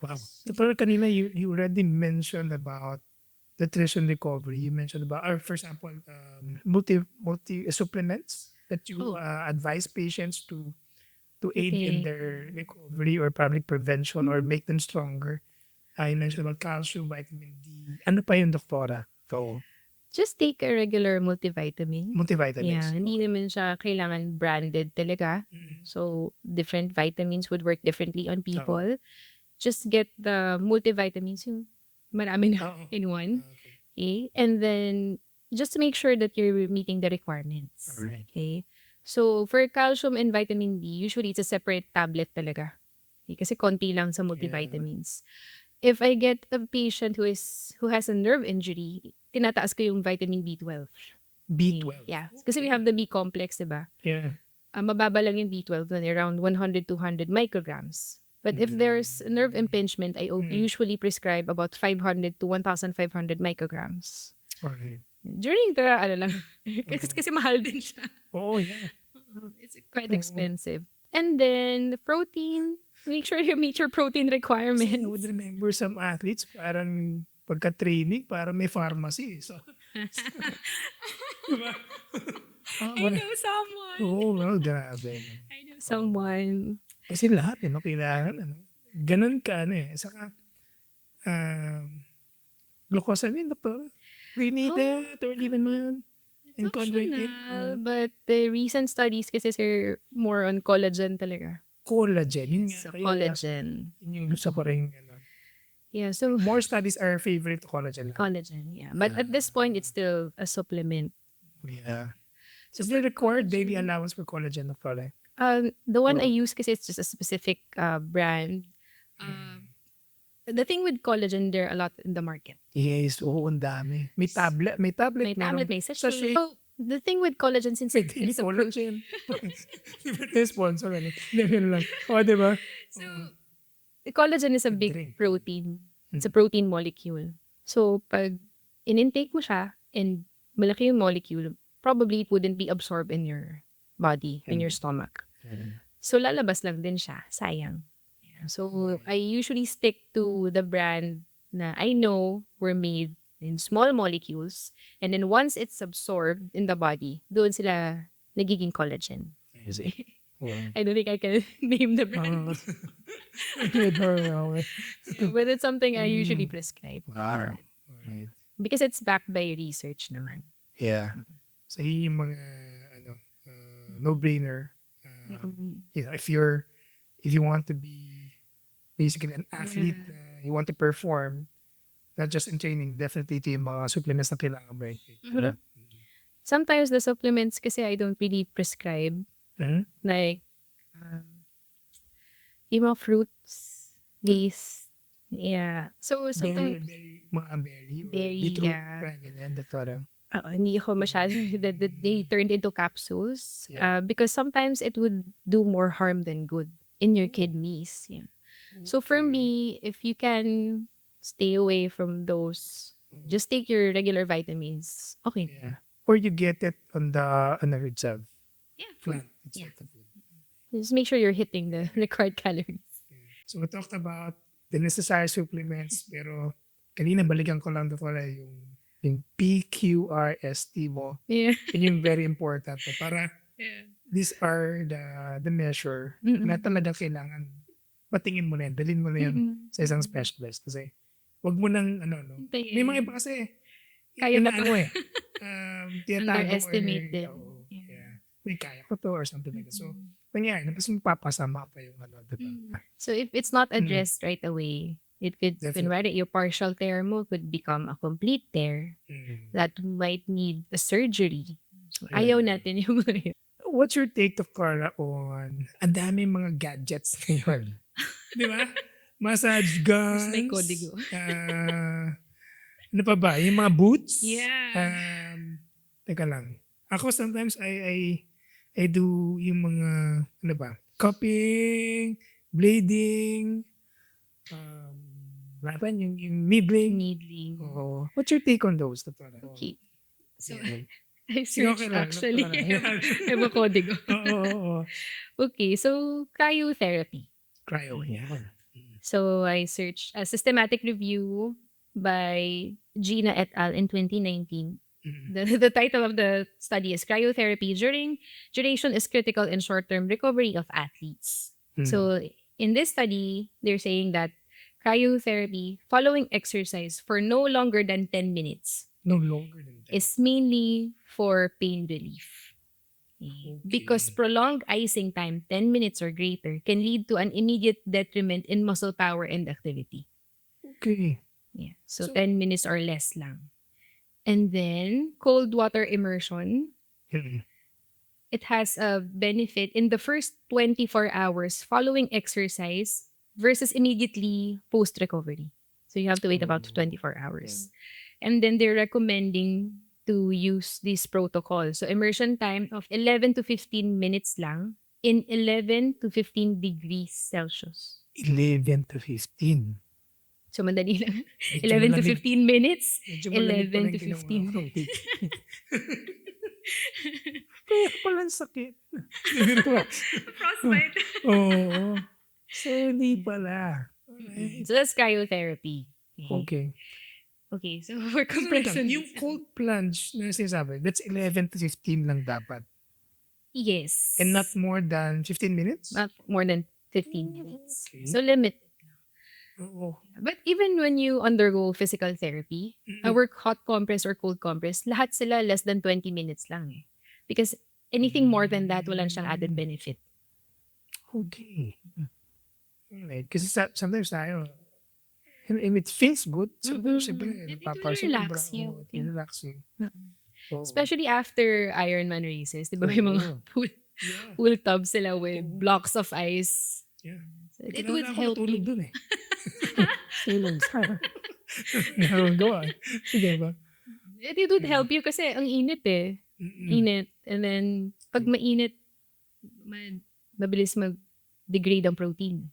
[SPEAKER 1] Wow. So, pero kanina, you already mentioned about nutrition recovery. You mentioned about, or for example, multi supplements that you advise patients to aid in their recovery or probably prevention or make them stronger. I mentioned about calcium, vitamin D. Ano pa yung doktora? So,
[SPEAKER 2] just take a regular multivitamin.
[SPEAKER 1] multivitamins.
[SPEAKER 2] Yeah, hindi naman siya kailangan branded talaga. So, different vitamins would work differently on people. Just get the multivitamins, yung marami na in one. Okay? And then, just to make sure that you're meeting the requirements.
[SPEAKER 1] Alright.
[SPEAKER 2] Okay? So, for calcium and vitamin D, usually it's a separate tablet talaga. Okay? Kasi konti lang sa multivitamins. If I get a patient who has a nerve injury, tinataas ko yung vitamin B12.
[SPEAKER 1] B12.
[SPEAKER 2] Yeah. Kasi we have the B complex, diba?
[SPEAKER 1] Yeah.
[SPEAKER 2] Mababa lang yung B12 doon, around 100-200 micrograms. But if there's nerve impingement, I usually prescribe about 500 to 1,500 micrograms.
[SPEAKER 1] Okay.
[SPEAKER 2] During the, kasi mahal din siya.
[SPEAKER 1] Oh, yeah.
[SPEAKER 2] It's quite expensive. And then the protein, make sure you meet your protein
[SPEAKER 1] I
[SPEAKER 2] requirements.
[SPEAKER 1] would remember some athletes, parang pagka-training, parang may pharmacy. So, diba?
[SPEAKER 2] I know someone.
[SPEAKER 1] Oo, well, grabe.
[SPEAKER 2] I know someone.
[SPEAKER 1] Kasi lahat, no, kailangan, ano. Ganun ka, ano eh. Saka, glucosamine, doktor. We need that, or even man. And
[SPEAKER 2] Optional, but the recent studies kasi sir, more on collagen talaga.
[SPEAKER 1] collagen. Yun nga.
[SPEAKER 2] So,
[SPEAKER 1] Kaya,
[SPEAKER 2] collagen.
[SPEAKER 1] yun yung gusto ko rin, ano.
[SPEAKER 2] Yeah, so
[SPEAKER 1] More studies are favorite collagen.
[SPEAKER 2] collagen, yeah. But at this point, it's still a supplement.
[SPEAKER 1] Yeah. So, they require daily allowance for collagen, doktor.
[SPEAKER 2] The one I use kasi it's just a specific brand. The thing with collagen, there are a lot in the market.
[SPEAKER 1] Yes, oo, ang dami. May tablet, may tablet.
[SPEAKER 2] May tablet,
[SPEAKER 1] meron
[SPEAKER 2] may sachet.
[SPEAKER 1] sachet.
[SPEAKER 2] So, the thing with collagen, since
[SPEAKER 1] May
[SPEAKER 2] it's a
[SPEAKER 1] collagen. May sponsor, ano. Hindi lang. O, diba?
[SPEAKER 2] So, collagen is a big
[SPEAKER 1] Drink.
[SPEAKER 2] protein. It's a protein molecule. So, pag in-intake mo siya and malaki yung molecule, probably it wouldn't be absorbed in your body, in your stomach. So, lalabas lang din siya. Sayang. Yeah. So, I usually stick to the brand na I know were made in small molecules. And then once it's absorbed in the body, doon sila nagiging collagen.
[SPEAKER 1] Easy.
[SPEAKER 2] I don't think I can name the brand. But it's something I usually prescribe.
[SPEAKER 1] Right.
[SPEAKER 2] Because it's backed by research naman.
[SPEAKER 1] Yeah. So, yun yung mga, ano, no-brainer. You know, if you want to be basically an athlete, you want to perform, not just in training, definitely ito yung mga supplements na kailangan mo.
[SPEAKER 2] Sometimes the supplements kasi I don't really prescribe. Like, yung mga fruits, days. Yeah. So, sometimes,
[SPEAKER 1] Mga berry.
[SPEAKER 2] Berry,
[SPEAKER 1] Beetroot.
[SPEAKER 2] yeah.
[SPEAKER 1] Ganyan, that's what
[SPEAKER 2] hindi ako masyado that they turned into capsules.
[SPEAKER 1] Yeah.
[SPEAKER 2] Because sometimes it would do more harm than good in your kidneys. Yeah. So for me, if you can stay away from those, just take your regular vitamins. Okay.
[SPEAKER 1] Yeah. Or you get it on the reserve.
[SPEAKER 2] Yeah.
[SPEAKER 1] Plant.
[SPEAKER 2] Yeah.
[SPEAKER 1] It's not a food.
[SPEAKER 2] Just make sure you're hitting the required calories.
[SPEAKER 1] So we talked about the necessary supplements, pero kanina balikan ko lang dito yung PQRST mo.
[SPEAKER 2] Yeah.
[SPEAKER 1] Yun yung very important. Para these are the measure na talagang kailangan patingin mo na yan, dalhin mo na yan sa isang specialist. Kasi wag mo nang may mga iba kasi
[SPEAKER 2] Kaya na
[SPEAKER 1] ano eh. Tiyatago
[SPEAKER 2] Underestimate din.
[SPEAKER 1] Yeah. May kaya ko to or something like that. So, nangyari, mas mapapasama pa yung diba?
[SPEAKER 2] So if it's not addressed right away, it could,
[SPEAKER 1] Definitely.
[SPEAKER 2] your partial tear mo could become a complete tear that might need a surgery. So, ayaw natin yung
[SPEAKER 1] What's your take to Carla on ang daming mga gadgets ngayon? Di ba? Massage guns.
[SPEAKER 2] May kodigo.
[SPEAKER 1] Ano pa ba? Yung mga boots?
[SPEAKER 2] Yeah.
[SPEAKER 1] Teka lang. Ako sometimes I do yung mga, ano ba? Cupping, blading, yung needling.
[SPEAKER 2] Needling.
[SPEAKER 1] Oo. What's your take on those?
[SPEAKER 2] Okay. So,
[SPEAKER 1] Yeah.
[SPEAKER 2] I searched
[SPEAKER 1] okay lang,
[SPEAKER 2] actually.
[SPEAKER 1] okay lang.
[SPEAKER 2] May mga kodigo.
[SPEAKER 1] Oo.
[SPEAKER 2] Okay, so cryotherapy.
[SPEAKER 1] Cryo. Yeah.
[SPEAKER 2] So I searched a systematic review by Gina et al. In 2019. The title of the study is Cryotherapy Duration is Critical in Short-Term Recovery of Athletes. So in this study, they're saying that cryotherapy following exercise for no longer than 10 minutes
[SPEAKER 1] No longer than that.
[SPEAKER 2] is mainly for pain relief. Because prolonged icing time, 10 minutes or greater, can lead to an immediate detriment in muscle power and activity.
[SPEAKER 1] Okay.
[SPEAKER 2] Yeah. So 10 minutes or less lang. And then, cold water immersion. It has a benefit in the first 24 hours following exercise versus immediately post-recovery. So you have to wait about 24 hours. And then they're recommending to use this protocol. So immersion time of 11 to 15 minutes lang in 11 to 15 degrees Celsius.
[SPEAKER 1] 11 to 15.
[SPEAKER 2] So madali lang.
[SPEAKER 1] Medyo
[SPEAKER 2] 11 to
[SPEAKER 1] malamig.
[SPEAKER 2] 15 minutes,
[SPEAKER 1] Medyo malamig pa
[SPEAKER 2] 11
[SPEAKER 1] rin
[SPEAKER 2] to
[SPEAKER 1] ginawa
[SPEAKER 2] 15.
[SPEAKER 1] ko. Kaya pala ang sakit.
[SPEAKER 2] Frostbite.
[SPEAKER 1] Oo. So, hindi pala. Alright.
[SPEAKER 2] So that's cryotherapy.
[SPEAKER 1] Okay.
[SPEAKER 2] Okay, so for
[SPEAKER 1] Kasi
[SPEAKER 2] compression.
[SPEAKER 1] yung cold plunge na sinasabi, that's 11 to 15 lang dapat.
[SPEAKER 2] Yes.
[SPEAKER 1] And not more than 15 minutes?
[SPEAKER 2] Not more than 15 minutes.
[SPEAKER 1] Okay.
[SPEAKER 2] So limit.
[SPEAKER 1] Oo.
[SPEAKER 2] But even when you undergo physical therapy, our hot compress or cold compress, lahat sila less than 20 minutes lang eh. Because anything more than that, wala siyang added benefit.
[SPEAKER 1] Okay. Alright. Kasi sometimes tayo, and it feels good. Sometimes, siyempre,
[SPEAKER 2] It will
[SPEAKER 1] napapasobra.
[SPEAKER 2] relax you.
[SPEAKER 1] Oo, relax you. Oo.
[SPEAKER 2] Especially after Ironman races, di ba may mga
[SPEAKER 1] Oo.
[SPEAKER 2] pool,
[SPEAKER 1] Yeah.
[SPEAKER 2] pool tubs sila with blocks of ice.
[SPEAKER 1] Yeah.
[SPEAKER 2] So it
[SPEAKER 1] Kailangan
[SPEAKER 2] would
[SPEAKER 1] ako
[SPEAKER 2] help
[SPEAKER 1] matulog
[SPEAKER 2] you.
[SPEAKER 1] dun eh. Tulog sana. Go on. Sige ba?
[SPEAKER 2] It would help you kasi ang init eh. Init. And then, pag mainit, mabilis mag-degrade ang protein.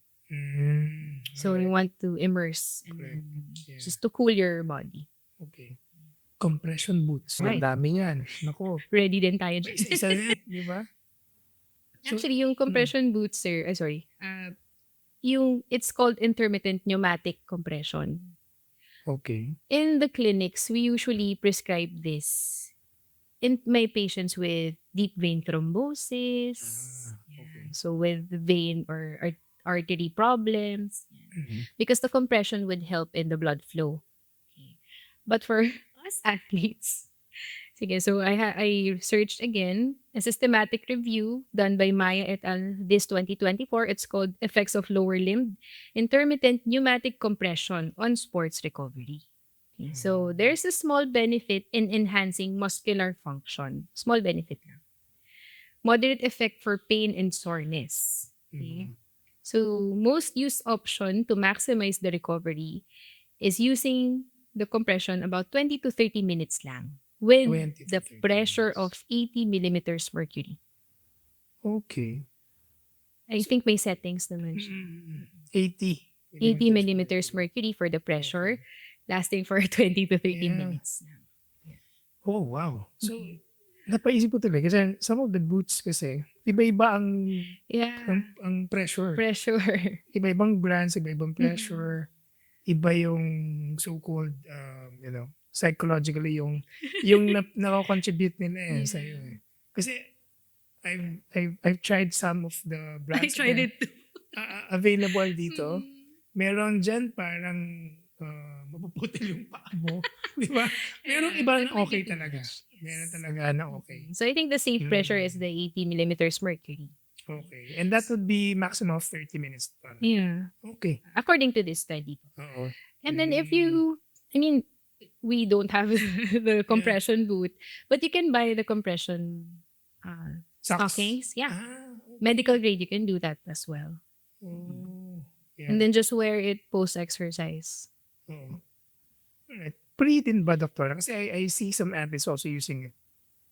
[SPEAKER 2] So, you want to immerse. And
[SPEAKER 1] Correct.
[SPEAKER 2] then,
[SPEAKER 1] Yeah.
[SPEAKER 2] just to cool your body.
[SPEAKER 1] Okay. Compression boots.
[SPEAKER 2] Right.
[SPEAKER 1] Ang dami yan. Naku.
[SPEAKER 2] Ready din tayo dyan.
[SPEAKER 1] Isa yan. Di ba? So,
[SPEAKER 2] Actually, yung compression boots, sir, it's called intermittent pneumatic compression.
[SPEAKER 1] okay.
[SPEAKER 2] In the clinics, we usually prescribe this in my patients with deep vein thrombosis.
[SPEAKER 1] Okay.
[SPEAKER 2] So with vein or artery problems.
[SPEAKER 1] Mhm.
[SPEAKER 2] Because the compression would help in the blood flow. Okay. But for us athletes, sige, so I searched again a systematic review done by Maya et al. This 2024. It's called Effects of Lower Limb Intermittent Pneumatic Compression on Sports Recovery. Okay, so there's a small benefit in enhancing muscular function. Small benefit lang. Moderate effect for pain and soreness. Okay. So most used option to maximize the recovery is using the compression about 20 to 30 minutes lang with
[SPEAKER 1] 20 to
[SPEAKER 2] the
[SPEAKER 1] 30
[SPEAKER 2] pressure
[SPEAKER 1] minutes.
[SPEAKER 2] of 80 millimeters mercury.
[SPEAKER 1] Okay.
[SPEAKER 2] I think may settings naman siya.
[SPEAKER 1] 80.
[SPEAKER 2] 80 millimeters mercury for the pressure, lasting for 20 to 30
[SPEAKER 1] Yeah.
[SPEAKER 2] minutes.
[SPEAKER 1] Oh, wow. So, napaisip ko tuloy kasi some of the boots kasi, iba-iba ang
[SPEAKER 2] Yeah.
[SPEAKER 1] ang pressure.
[SPEAKER 2] Pressure.
[SPEAKER 1] Iba-ibang brands, iba-ibang pressure. Iba yung so-called, psychologically yung nako-contribute nila eh sa'yo eh. Kasi I've tried some of the
[SPEAKER 2] I
[SPEAKER 1] brands
[SPEAKER 2] tried
[SPEAKER 1] na
[SPEAKER 2] it too.
[SPEAKER 1] available dito. Meron dyan parang mapuputil yung paa mo. Di ba? Meron iba na okay talaga. Meron talaga na okay.
[SPEAKER 2] So I think the safe pressure is the 80 millimeters mercury.
[SPEAKER 1] Okay. And that would be maximum of 30 minutes.
[SPEAKER 2] Yeah.
[SPEAKER 1] Okay.
[SPEAKER 2] According to this study.
[SPEAKER 1] Oo.
[SPEAKER 2] And then we don't have the compression boot, but you can buy the compression
[SPEAKER 1] Socks.
[SPEAKER 2] stockings. Yeah.
[SPEAKER 1] Ah,
[SPEAKER 2] Medical grade, you can do that as well.
[SPEAKER 1] oh. Yeah.
[SPEAKER 2] And then just wear it post-exercise.
[SPEAKER 1] Oo. Alright. Pre-tin ba, Doctor? Kasi I see some athletes also using it.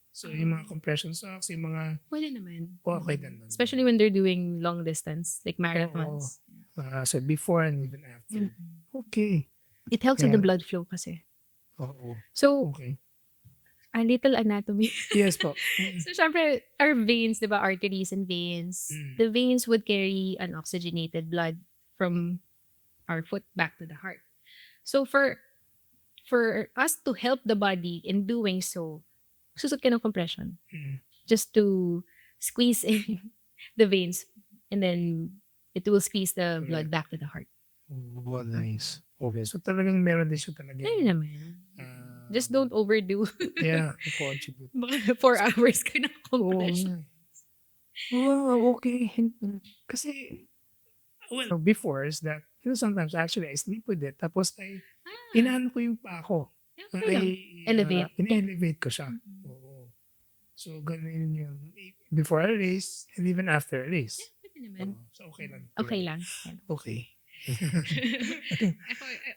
[SPEAKER 1] So, yung mga compression socks, yung mga
[SPEAKER 2] Pwede naman.
[SPEAKER 1] okay din.
[SPEAKER 2] Especially when they're doing long distance, like marathons.
[SPEAKER 1] So, before and even after. Okay.
[SPEAKER 2] It helps with the blood flow kasi.
[SPEAKER 1] Oo.
[SPEAKER 2] So,
[SPEAKER 1] Okay.
[SPEAKER 2] a little anatomy.
[SPEAKER 1] Yes po.
[SPEAKER 2] So, syempre, our veins, di ba, arteries and veins, the veins would carry unoxygenated blood from our foot back to the heart. So, for us to help the body in doing so, susot ka ng compression. Just to squeeze in the veins and then it will squeeze the blood back to the heart.
[SPEAKER 1] Oh, nice. Okay. So, talagang meron din siya talaga.
[SPEAKER 2] Ayun naman. Just don't overdo.
[SPEAKER 1] Yeah. Contribute.
[SPEAKER 2] 4 hours ka na compression.
[SPEAKER 1] Oh, okay. Kasi, well, before is that, sometimes actually I sleep with it. Tapos inaano ko yung paa ko.
[SPEAKER 2] Elevate.
[SPEAKER 1] In-elevate ko siya. Oo. So, ganun yung before a race and even after a race. So, okay lang.
[SPEAKER 2] Okay lang.
[SPEAKER 1] Okay.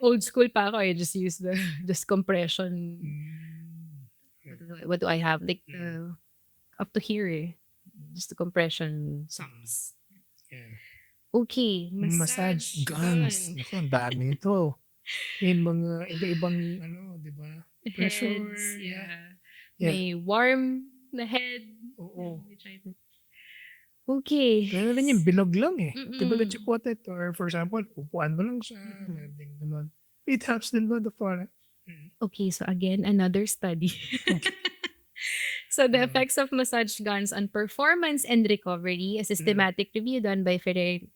[SPEAKER 2] Old school pa ako. I just use the just compression. What do I have? Like up to here eh. Just the compression socks.
[SPEAKER 1] Yeah.
[SPEAKER 2] Okay.
[SPEAKER 1] Massage guns. Naku, ang dami ito. May mga iba-ibang di ba? Pressure.
[SPEAKER 2] Heads, yeah. May warm the head.
[SPEAKER 1] Oo.
[SPEAKER 2] Okay.
[SPEAKER 1] Meron din yung bilog lang eh. Diba
[SPEAKER 2] Mm-mm.
[SPEAKER 1] that you put it? Or for example, upuan mo lang siya. Meron din ganun. It helps din ba the flora?
[SPEAKER 2] Okay, so again, another study. So the
[SPEAKER 1] Mm.
[SPEAKER 2] effects of massage guns on performance and recovery, a systematic review done by Ferreira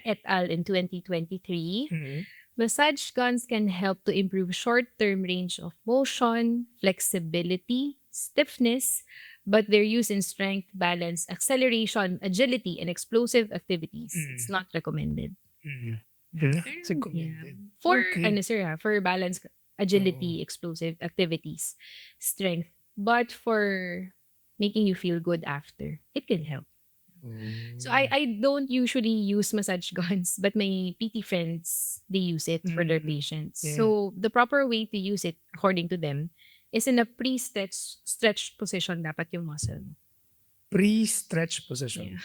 [SPEAKER 2] et al. In 2023.
[SPEAKER 1] Mm.
[SPEAKER 2] Massage guns can help to improve short-term range of motion, flexibility, stiffness, but their use in strength, balance, acceleration, agility, and explosive activities. It's not recommended.
[SPEAKER 1] Mm. Yeah, it's recommended.
[SPEAKER 2] For
[SPEAKER 1] Okay.
[SPEAKER 2] for balance, agility, explosive activities, strength, but for making you feel good after, it can help. So I don't usually use massage guns, but my PT friends, they use it for their patients.
[SPEAKER 1] Yeah.
[SPEAKER 2] So the proper way to use it, according to them, is in a stretched position dapat yung muscle.
[SPEAKER 1] Pre-stretch position.
[SPEAKER 2] Yeah.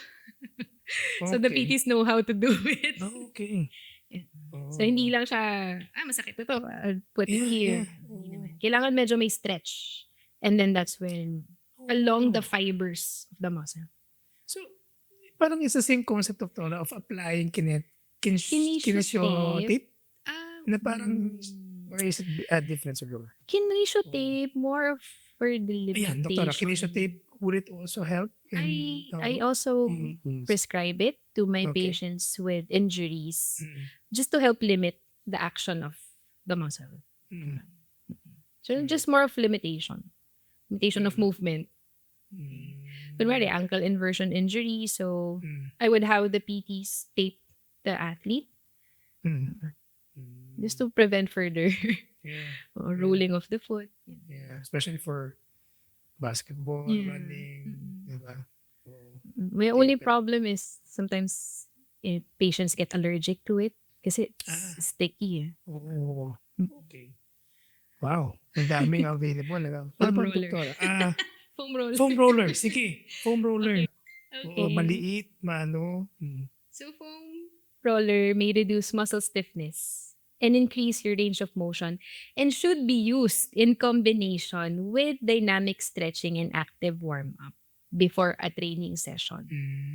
[SPEAKER 2] So the
[SPEAKER 1] Okay.
[SPEAKER 2] PTs know how to do it.
[SPEAKER 1] Okay.
[SPEAKER 2] Yeah.
[SPEAKER 1] Oh.
[SPEAKER 2] So hindi lang siya, masakit ito, I'll put it here. Hindi naman. Kailangan medyo may stretch. And then that's when, along the fibers of the muscle.
[SPEAKER 1] So, parang it's the same concept of applying kinesio-tape? Na parang, or is it a different siguro?
[SPEAKER 2] Kinesio tape, more of for the
[SPEAKER 1] Ayan, doktora,
[SPEAKER 2] limitation.
[SPEAKER 1] kinesio-tape, would it also help?
[SPEAKER 2] I also prescribe it to my
[SPEAKER 1] Okay.
[SPEAKER 2] patients with injuries just to help limit the action of the muscle. So just more of limitation of movement. Kunwari, ankle inversion injury, so I would have the PTs tape the athlete just to prevent further rolling of the foot.
[SPEAKER 1] Yeah, especially for basketball, running, diba?
[SPEAKER 2] My only problem is sometimes patients get allergic to it kasi it's sticky.
[SPEAKER 1] Oh, okay. Wow, ang daming available.
[SPEAKER 2] Foam
[SPEAKER 1] Ano
[SPEAKER 2] roller.
[SPEAKER 1] doktora?
[SPEAKER 2] Foam roller.
[SPEAKER 1] Foam roller, sige. Foam roller. Oo,
[SPEAKER 2] Okay.
[SPEAKER 1] maliit,
[SPEAKER 2] So foam roller may reduce muscle stiffness and increase your range of motion and should be used in combination with dynamic stretching and active warm-up before a training session.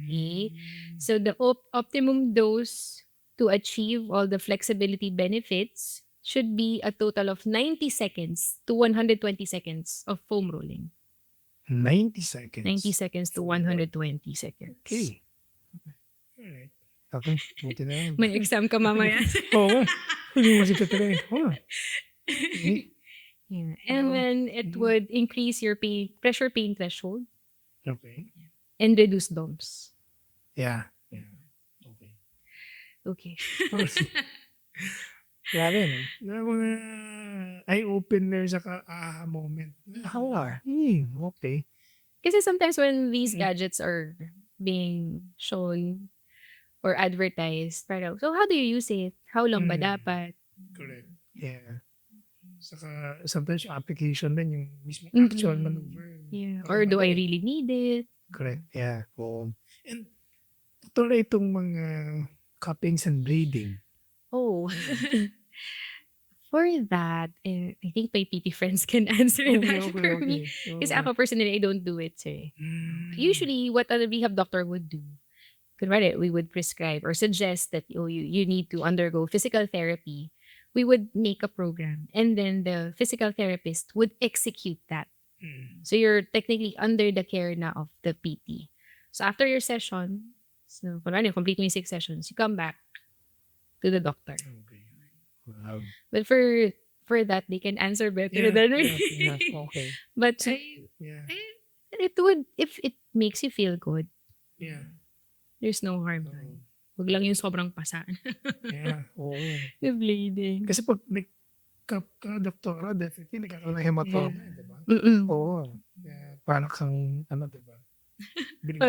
[SPEAKER 2] Okay? So the optimum dose to achieve all the flexibility benefits should be a total of 90 seconds to 120 seconds of foam rolling.
[SPEAKER 1] 90 seconds.
[SPEAKER 2] 90 seconds to 120 seconds.
[SPEAKER 1] Okay. Alright. Okay, buti na yan.
[SPEAKER 2] May exam ka mamaya.
[SPEAKER 1] Oo. Hindi mo si Petre. Oh.
[SPEAKER 2] Yeah. And then it would increase your pressure pain threshold
[SPEAKER 1] Okay.
[SPEAKER 2] and reduce DOMS.
[SPEAKER 1] Yeah. Okay.
[SPEAKER 2] Okay.
[SPEAKER 1] Grabe, no? Na mga eye-opener sa moment. How are? Okay.
[SPEAKER 2] Kasi sometimes when these gadgets are being shown or advertised, parang, so how do you use it? How long ba dapat?
[SPEAKER 1] Correct. Yeah. Saka sometimes yung application din, yung mismo actual maneuver.
[SPEAKER 2] Yeah. Or do I really need it?
[SPEAKER 1] Correct. Yeah. And tuloy itong mga cuppings and bleeding.
[SPEAKER 2] Oh. For that, I think my PT friends can answer that for me. Kasi ako personally, I don't do it, sir. Usually, what a rehab doctor would do, kunwari, we would prescribe or suggest that you need to undergo physical therapy. We would make a program and then the physical therapist would execute that. So you're technically under the care na of the PT. So after your session, so kunwari, complete mo yung 6 sessions, you come back to the doctor.
[SPEAKER 1] Okay. Wow.
[SPEAKER 2] But for that, they can answer better than me.
[SPEAKER 1] Yeah. Okay.
[SPEAKER 2] But
[SPEAKER 1] Yeah.
[SPEAKER 2] it would, if it makes you feel good,
[SPEAKER 1] Yeah.
[SPEAKER 2] there's no harm. Huwag lang yung sobrang pasa.
[SPEAKER 1] Yeah. Oo.
[SPEAKER 2] The bleeding.
[SPEAKER 1] Kasi pag may doktora, definitely nagkakaroon ng hematoma. Diba? Oo. Yeah. Parang kang, diba?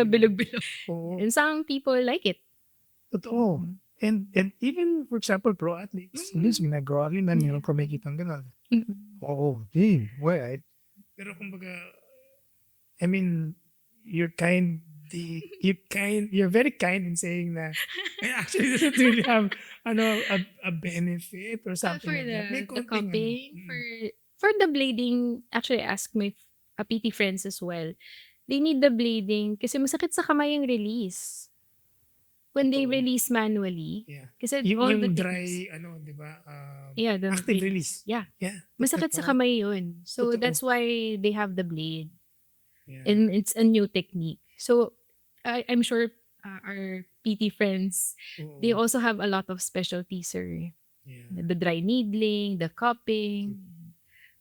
[SPEAKER 2] Bilog-bilog.
[SPEAKER 1] Oo.
[SPEAKER 2] And some people like it.
[SPEAKER 1] Totoo. And even, for example, pro athletes, ginagawa rin na nila kung may kitang gano'n. Oo. Well, pero kumbaga, I mean, you're very kind in saying na it actually doesn't really have a benefit or something
[SPEAKER 2] For
[SPEAKER 1] like that. May
[SPEAKER 2] the
[SPEAKER 1] konting,
[SPEAKER 2] cupping, for the bleeding, actually I asked my PT friends as well. they need the blading kasi masakit sa kamay yung release. When they
[SPEAKER 1] Totoo.
[SPEAKER 2] release manually,
[SPEAKER 1] Yeah.
[SPEAKER 2] kasi
[SPEAKER 1] Yung,
[SPEAKER 2] all
[SPEAKER 1] yung
[SPEAKER 2] the
[SPEAKER 1] dry,
[SPEAKER 2] techniques,
[SPEAKER 1] di ba?
[SPEAKER 2] yeah, the
[SPEAKER 1] Active release.
[SPEAKER 2] yeah,
[SPEAKER 1] Yeah.
[SPEAKER 2] masakit sa kamay yun. So
[SPEAKER 1] Totoo.
[SPEAKER 2] that's why they have the blade.
[SPEAKER 1] Yeah.
[SPEAKER 2] And it's a new technique. So I'm sure our PT friends, they
[SPEAKER 1] Oo.
[SPEAKER 2] also have a lot of specialties, sir.
[SPEAKER 1] Yeah.
[SPEAKER 2] The dry needling, the cupping.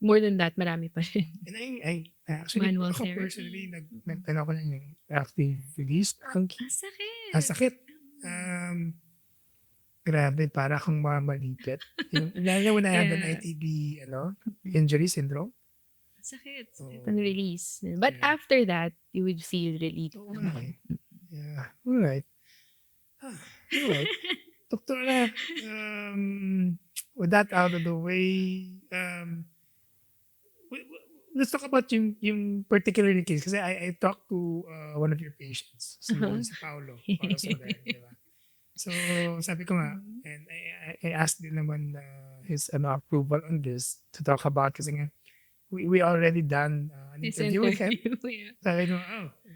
[SPEAKER 2] More than that, marami pa rin.
[SPEAKER 1] And I actually,
[SPEAKER 2] Manual
[SPEAKER 1] ako
[SPEAKER 2] therapy.
[SPEAKER 1] personally, nagtanong ko lang yung active release. Ang
[SPEAKER 2] Sakit.
[SPEAKER 1] sakit. Grabe, para kang mamalipit. Lalo when I had an
[SPEAKER 2] Yeah.
[SPEAKER 1] ITB, injury syndrome.
[SPEAKER 2] Sakit.
[SPEAKER 1] Oo.
[SPEAKER 2] Pang release. But
[SPEAKER 1] Yeah.
[SPEAKER 2] after that, you would feel relief.
[SPEAKER 1] Oo nga eh. Yeah. Alright. Alright. Doktora, with that out of the way, let's talk about yung particular case. Kasi I talked to one of your patients, si Paulo Soler, di ba? So, sabi ko nga, and I asked din naman his approval on this to talk about kasi nga, we already done an interview with him.
[SPEAKER 2] Yeah.
[SPEAKER 1] Sabi ko,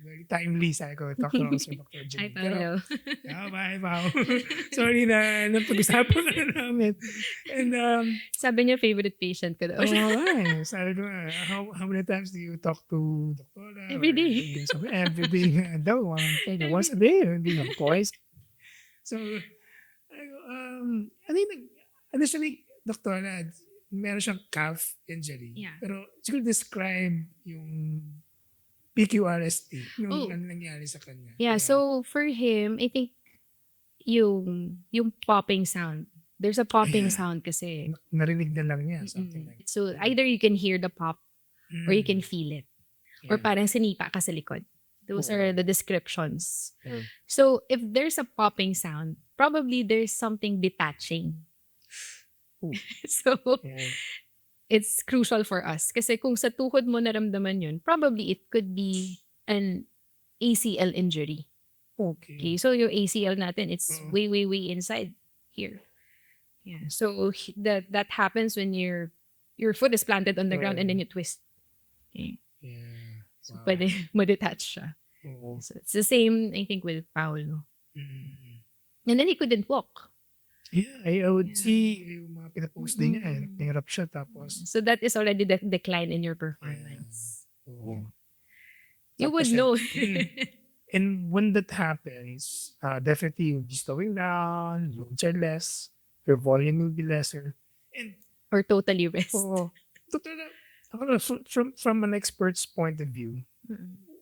[SPEAKER 1] very timely. Sabi ko, talk to also Dr.
[SPEAKER 2] Ay,
[SPEAKER 1] Janine. Pero,
[SPEAKER 2] Paulo.
[SPEAKER 1] bye, Pao. Sorry na napag-usapan ka na namin. And,
[SPEAKER 2] Sabi niya, favorite patient ko daw.
[SPEAKER 1] sabi ko, how many times do you talk to Dr.
[SPEAKER 2] Every day.
[SPEAKER 1] Every day. Daw, once a day. Hindi na, twice. So, I think, initially, Dr. meron siyang calf injury.
[SPEAKER 2] Yeah.
[SPEAKER 1] Pero siguro describe yung PQRST, yung
[SPEAKER 2] Oh.
[SPEAKER 1] ano nangyari sa kanya.
[SPEAKER 2] Yeah, so for him, I think yung popping sound. There's a popping
[SPEAKER 1] Yeah.
[SPEAKER 2] sound kasi.
[SPEAKER 1] Narinig na lang niya, something like that.
[SPEAKER 2] So either you can hear the pop or you can feel it. Or
[SPEAKER 1] Yeah.
[SPEAKER 2] parang sinipa ka sa likod. Those
[SPEAKER 1] Oo.
[SPEAKER 2] are the descriptions.
[SPEAKER 1] Yeah.
[SPEAKER 2] So if there's a popping sound, probably there's something detaching.
[SPEAKER 1] Ooh.
[SPEAKER 2] So
[SPEAKER 1] Yeah.
[SPEAKER 2] it's crucial for us. Kasi kung sa tuhod mo naramdaman yun, probably it could be an ACL injury. Okay, so yung ACL natin, it's way inside here. Yeah. So that happens when your foot is planted on the ground and then you twist. Okay.
[SPEAKER 1] Yeah.
[SPEAKER 2] So
[SPEAKER 1] Wow.
[SPEAKER 2] pwede ma-detach siya.
[SPEAKER 1] Oo.
[SPEAKER 2] So it's the same, I think, with Paulo.
[SPEAKER 1] Mm.
[SPEAKER 2] And then he couldn't walk.
[SPEAKER 1] Yeah, I would see yung mga pinapost din niya. Nahirap siya tapos.
[SPEAKER 2] So that is already the decline in your performance.
[SPEAKER 1] Oo.
[SPEAKER 2] You would
[SPEAKER 1] Tapos,
[SPEAKER 2] know.
[SPEAKER 1] And when that happens, definitely you'll be slowing down, loads are less, your volume will be lesser. And
[SPEAKER 2] Or totally rest.
[SPEAKER 1] from an expert's point of view,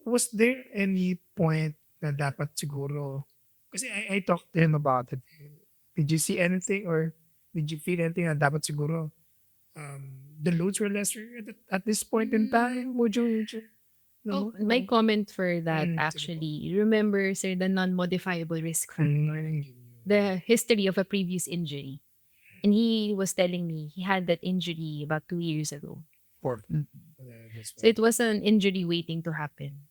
[SPEAKER 1] was there any point na dapat siguro, kasi I talked to him about it. Did you see anything or did you feel anything na dapat siguro the loads were lesser at this point in time? Would you
[SPEAKER 2] Oh, my comment for that
[SPEAKER 1] Mm,
[SPEAKER 2] actually, remember, sir, the non-modifiable risk factor. The history of a previous injury. And he was telling me he had that injury about 2 years ago. So it was an injury waiting to happen.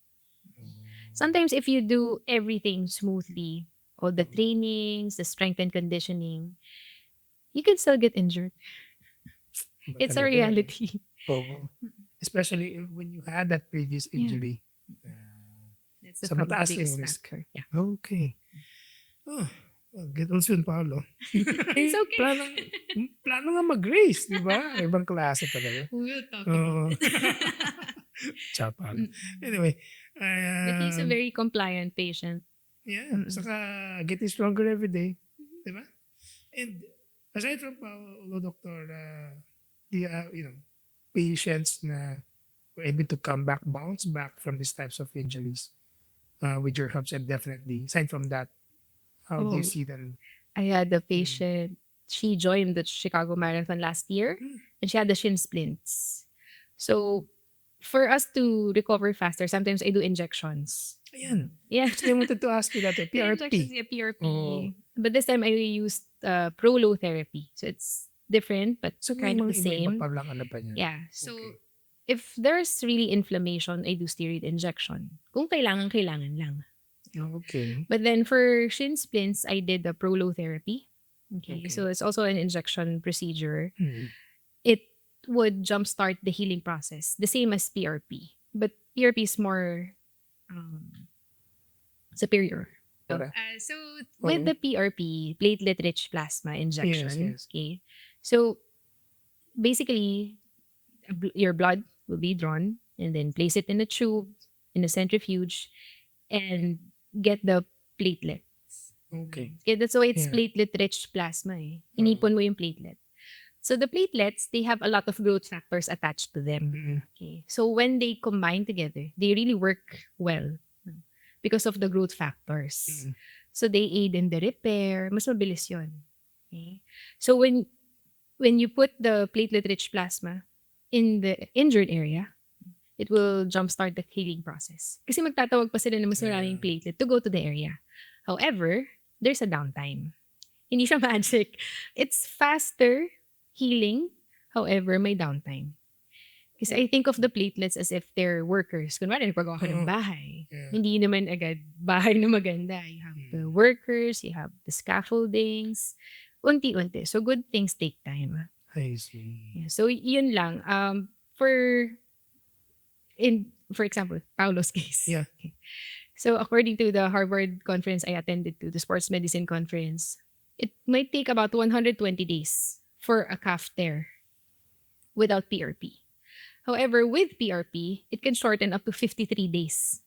[SPEAKER 2] Sometimes if you do everything smoothly, all the trainings, the strength and conditioning, you can still get injured. It's a reality.
[SPEAKER 1] Especially when you had that previous injury.
[SPEAKER 2] That's
[SPEAKER 1] Sa mataas
[SPEAKER 2] biggest
[SPEAKER 1] yung risk.
[SPEAKER 2] factor. Yeah.
[SPEAKER 1] Okay. Oh, well, get well soon, Paolo.
[SPEAKER 2] It's okay.
[SPEAKER 1] Plano nga mag-race, di ba? Ibang klase talaga.
[SPEAKER 2] We'll talk
[SPEAKER 1] Oo.
[SPEAKER 2] about it.
[SPEAKER 1] Ciao, Paolo. Anyway.
[SPEAKER 2] But he's a very compliant patient.
[SPEAKER 1] Yeah. Saka getting stronger every day. Di ba? And aside from Paolo, Doctor, patients na were able to come back, bounce back from these types of injuries with your help, and definitely, aside from that, how do you see them?
[SPEAKER 2] I had a patient, she joined the Chicago Marathon last year, and she had the shin splints. So, for us to recover faster, sometimes I do injections.
[SPEAKER 1] Ayan.
[SPEAKER 2] Yeah.
[SPEAKER 1] Actually, I wanted to ask you that.
[SPEAKER 2] Injections,
[SPEAKER 1] PRP.
[SPEAKER 2] yeah, PRP.
[SPEAKER 1] Oh.
[SPEAKER 2] But this time I used prolo therapy. So it's different, but
[SPEAKER 1] So,
[SPEAKER 2] kind of the
[SPEAKER 1] iba
[SPEAKER 2] same.
[SPEAKER 1] pa lang ano pa niya.
[SPEAKER 2] Yeah. So
[SPEAKER 1] Okay.
[SPEAKER 2] if there's really inflammation, I do steroid injection. Kung kailangan lang.
[SPEAKER 1] Okay.
[SPEAKER 2] But then for shin splints, I did the prolo therapy. Okay.
[SPEAKER 1] Okay.
[SPEAKER 2] So it's also an injection procedure.
[SPEAKER 1] Hmm.
[SPEAKER 2] It would jumpstart the healing process, the same as PRP. But PRP is more superior.
[SPEAKER 1] Correct.
[SPEAKER 2] So with the PRP, platelet-rich plasma
[SPEAKER 1] Yes,
[SPEAKER 2] injection,
[SPEAKER 1] yes.
[SPEAKER 2] okay. So basically, your blood will be drawn and then place it in a tube in a centrifuge and get the platelets.
[SPEAKER 1] Okay.
[SPEAKER 2] Okay, that's why it's
[SPEAKER 1] Yeah.
[SPEAKER 2] platelet-rich plasma. Inipon mo yung platelet. So the platelets, they have a lot of growth factors attached to them. Okay. So when they combine together, they really work well because of the growth factors. So they aid in the repair. Mas mabilis yun. Okay. So when you put the platelet-rich plasma in the injured area, it will jumpstart the healing process. Kasi magtatawag pa sila ng mas maraming platelet to go to the area. However, there's a downtime. Hindi siya magic. It's faster healing. However, may downtime. Kasi I think of the platelets as if they're workers. Kunwari, nagpagawa ka ng bahay. Hindi naman agad bahay na maganda. You have the workers, you have the scaffoldings. Unti-unti. So, good things take time.
[SPEAKER 1] I see.
[SPEAKER 2] Yeah, so, yun lang. For example, Paulo's case.
[SPEAKER 1] Yeah.
[SPEAKER 2] Okay. So, according to the Harvard conference I attended to, the sports medicine conference, it might take about 120 days for a calf tear without PRP. However, with PRP, it can shorten up to 53 days.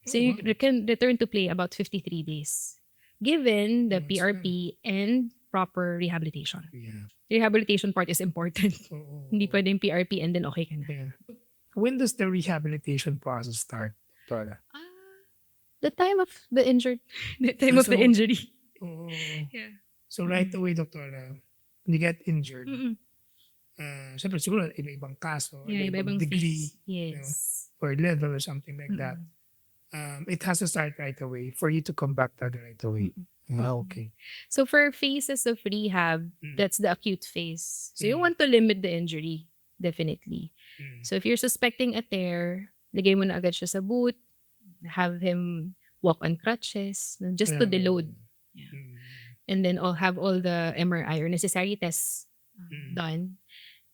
[SPEAKER 2] So you can return to play about 53 days, given the PRP and proper rehabilitation.
[SPEAKER 1] Yeah.
[SPEAKER 2] The rehabilitation part is important. Hindi pwedeng PRP and then okay ka na.
[SPEAKER 1] Yeah. When does the rehabilitation process start, Tora?
[SPEAKER 2] The time of the injury. Yeah.
[SPEAKER 1] So right away, Doctora, when you get injured, siyempre siguro iba-ibang kaso,
[SPEAKER 2] Yeah,
[SPEAKER 1] iba-ibang degree,
[SPEAKER 2] phase. Yes.
[SPEAKER 1] or level or something like that. It has to start right away for you to come back to the right away. Okay.
[SPEAKER 2] So for phases of rehab, that's the acute phase. So you want to limit the injury, definitely. So if you're suspecting a tear, lagay mo na agad siya sa boot, have him walk on crutches, just to deload. Yeah. And then have all the MRI or necessary tests done.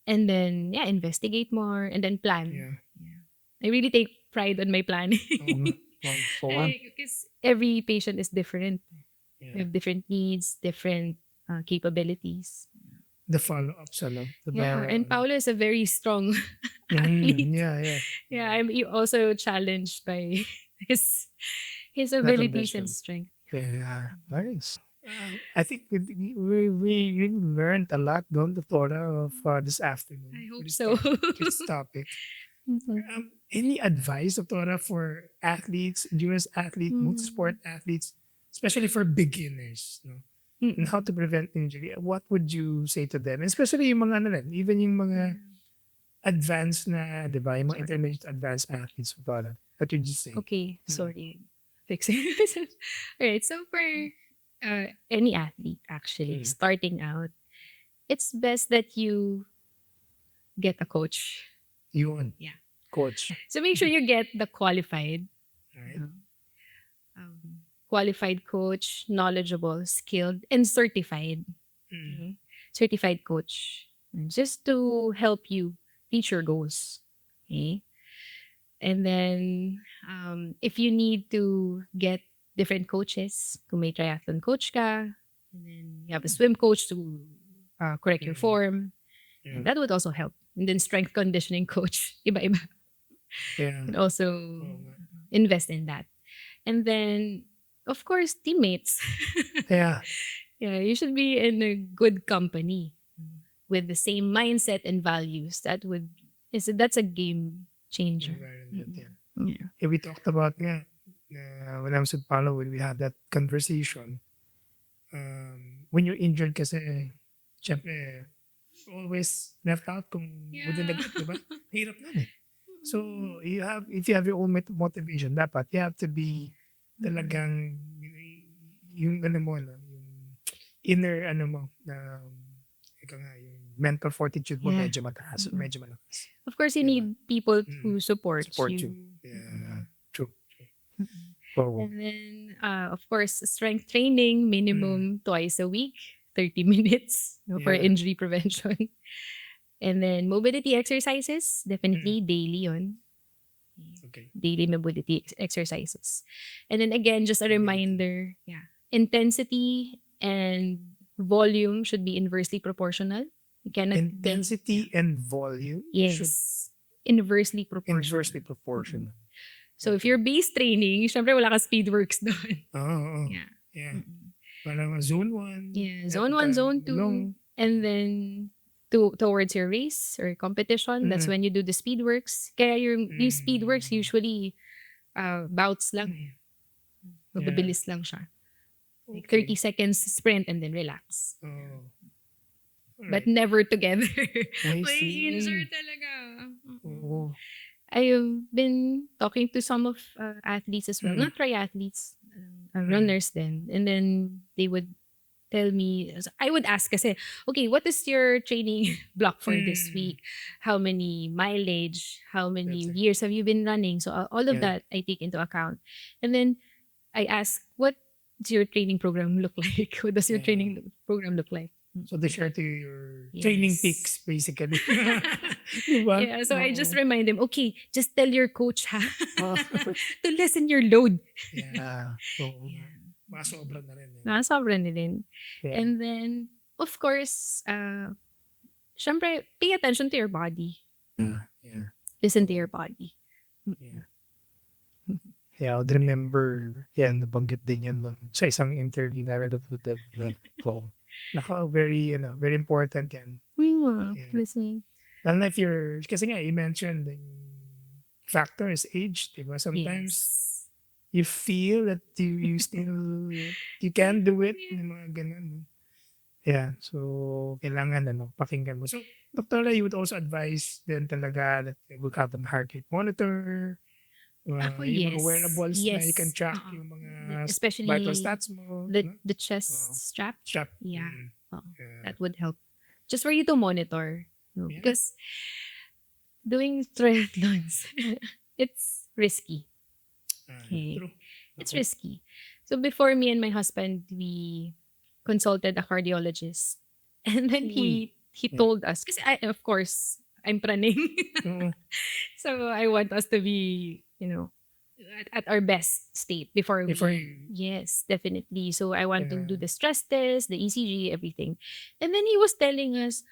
[SPEAKER 2] And then, investigate more and then plan.
[SPEAKER 1] Yeah.
[SPEAKER 2] I really take pride on my planning. Because every patient is different. They have different needs, different capabilities.
[SPEAKER 1] The follow-ups,
[SPEAKER 2] And Paolo is a very strong athlete.
[SPEAKER 1] Yeah.
[SPEAKER 2] I'm also challenged by his abilities and strength.
[SPEAKER 1] Yeah, nice. I think we really learned a lot, don't Tora, of this afternoon.
[SPEAKER 2] I hope
[SPEAKER 1] with
[SPEAKER 2] so.
[SPEAKER 1] This topic. Any advice, Tora, for athletes, endurance athletes, multi-sport athletes, especially for beginners, no? And how to prevent injury? What would you say to them? Especially yung mga even yung mga advanced na, di ba? Yung mga intermediate advanced athletes, Tora. What would you say?
[SPEAKER 2] Okay, sorry. Fixing myself. Alright, so for any athlete actually starting out, it's best that you get a coach.
[SPEAKER 1] Yun.
[SPEAKER 2] Yeah.
[SPEAKER 1] Coach.
[SPEAKER 2] So make sure you get the qualified.
[SPEAKER 1] Right.
[SPEAKER 2] Qualified coach, knowledgeable, skilled, and certified. Okay? Certified coach. Just to help you reach your goals. Okay? And then, if you need to get different coaches, kung may triathlon coach ka, and then you have a swim coach to correct your form, and that would also help. And then strength conditioning coach, iba-iba.
[SPEAKER 1] Yeah.
[SPEAKER 2] And also invest in that. And then, of course, teammates.
[SPEAKER 1] Yeah.
[SPEAKER 2] Yeah, you should be in a good company with the same mindset and values. That's a game changer.
[SPEAKER 1] Yeah, we talked about when I was with Paolo, when we had that conversation. When you're injured kasi, syempre, always left out kung within the group, diba? Hirap nun eh. So, if you have your own motivation, dapat you have to be talagang yung yung inner yung mental fortitude mo medyo mataas, medyo malakas.
[SPEAKER 2] Of course, you need people who support you.
[SPEAKER 1] Yeah, true.
[SPEAKER 2] And then, of course, strength training, minimum twice a week, 30 minutes for injury prevention. And then mobility exercises, definitely daily yun.
[SPEAKER 1] Okay.
[SPEAKER 2] Daily mobility exercises. And then again, just a reminder, intensity and volume should be inversely proportional. You cannot
[SPEAKER 1] Intensity and volume should
[SPEAKER 2] yes, inversely proportional.
[SPEAKER 1] inversely proportional.
[SPEAKER 2] So if you're base training, syempre wala ka speed works doon.
[SPEAKER 1] Oo.
[SPEAKER 2] Yeah.
[SPEAKER 1] Yeah. Parang zone 1.
[SPEAKER 2] Yeah, zone 1, zone 2. And then towards your race or competition, that's when you do the speed works. Kaya yung speed works usually bouts lang. Mabilis lang siya. Like 30 seconds sprint and then relax.
[SPEAKER 1] Oh.
[SPEAKER 2] But never together.
[SPEAKER 1] I
[SPEAKER 2] May
[SPEAKER 1] see.
[SPEAKER 2] injury talaga.
[SPEAKER 1] Oo.
[SPEAKER 2] I've been talking to some of athletes as well, not triathletes, runners then. And then they would tell me, I would ask kasi, okay, what is your training block for this week? How many mileage? How many years have you been running? So all of that I take into account. And then I ask, what does your training program look like? What does your training program look like?
[SPEAKER 1] So they share to your training peaks, basically. Diba?
[SPEAKER 2] Yeah, so I just remind them, okay, just tell your coach ha to lessen your load.
[SPEAKER 1] Yeah. So, masobra na rin.
[SPEAKER 2] Nakasobra na din.
[SPEAKER 1] Yeah.
[SPEAKER 2] And then, of course, syempre, pay attention to your body.
[SPEAKER 1] Yeah.
[SPEAKER 2] Listen to your body.
[SPEAKER 1] Yeah. Yeah, I would remember, nabanggit din yan sa isang interview na regenerative flow. Very, very important yan.
[SPEAKER 2] Listening.
[SPEAKER 1] Lalo na if you're, kasi nga, you mentioned the factor is age, diba? Sometimes, you feel that you still, you can do it, yung mga ganun. Yeah, so, kailangan, pakinggan mo. So, Dr. you would also advise then talaga that you will have a heart rate monitor, yung mga wearables na you can track yung mga
[SPEAKER 2] especially
[SPEAKER 1] vital stats mo.
[SPEAKER 2] the chest strap.
[SPEAKER 1] Strap.
[SPEAKER 2] Yeah. That would help. Just for you to monitor. Because doing triathlons, it's risky.
[SPEAKER 1] True.
[SPEAKER 2] It's risky. So before me and my husband, we consulted a cardiologist. And then he told us, because of course, I'm praning. So I want us to be, at our best state before yes, definitely. So I want to do the stress test, the ECG, everything. And then he was telling us,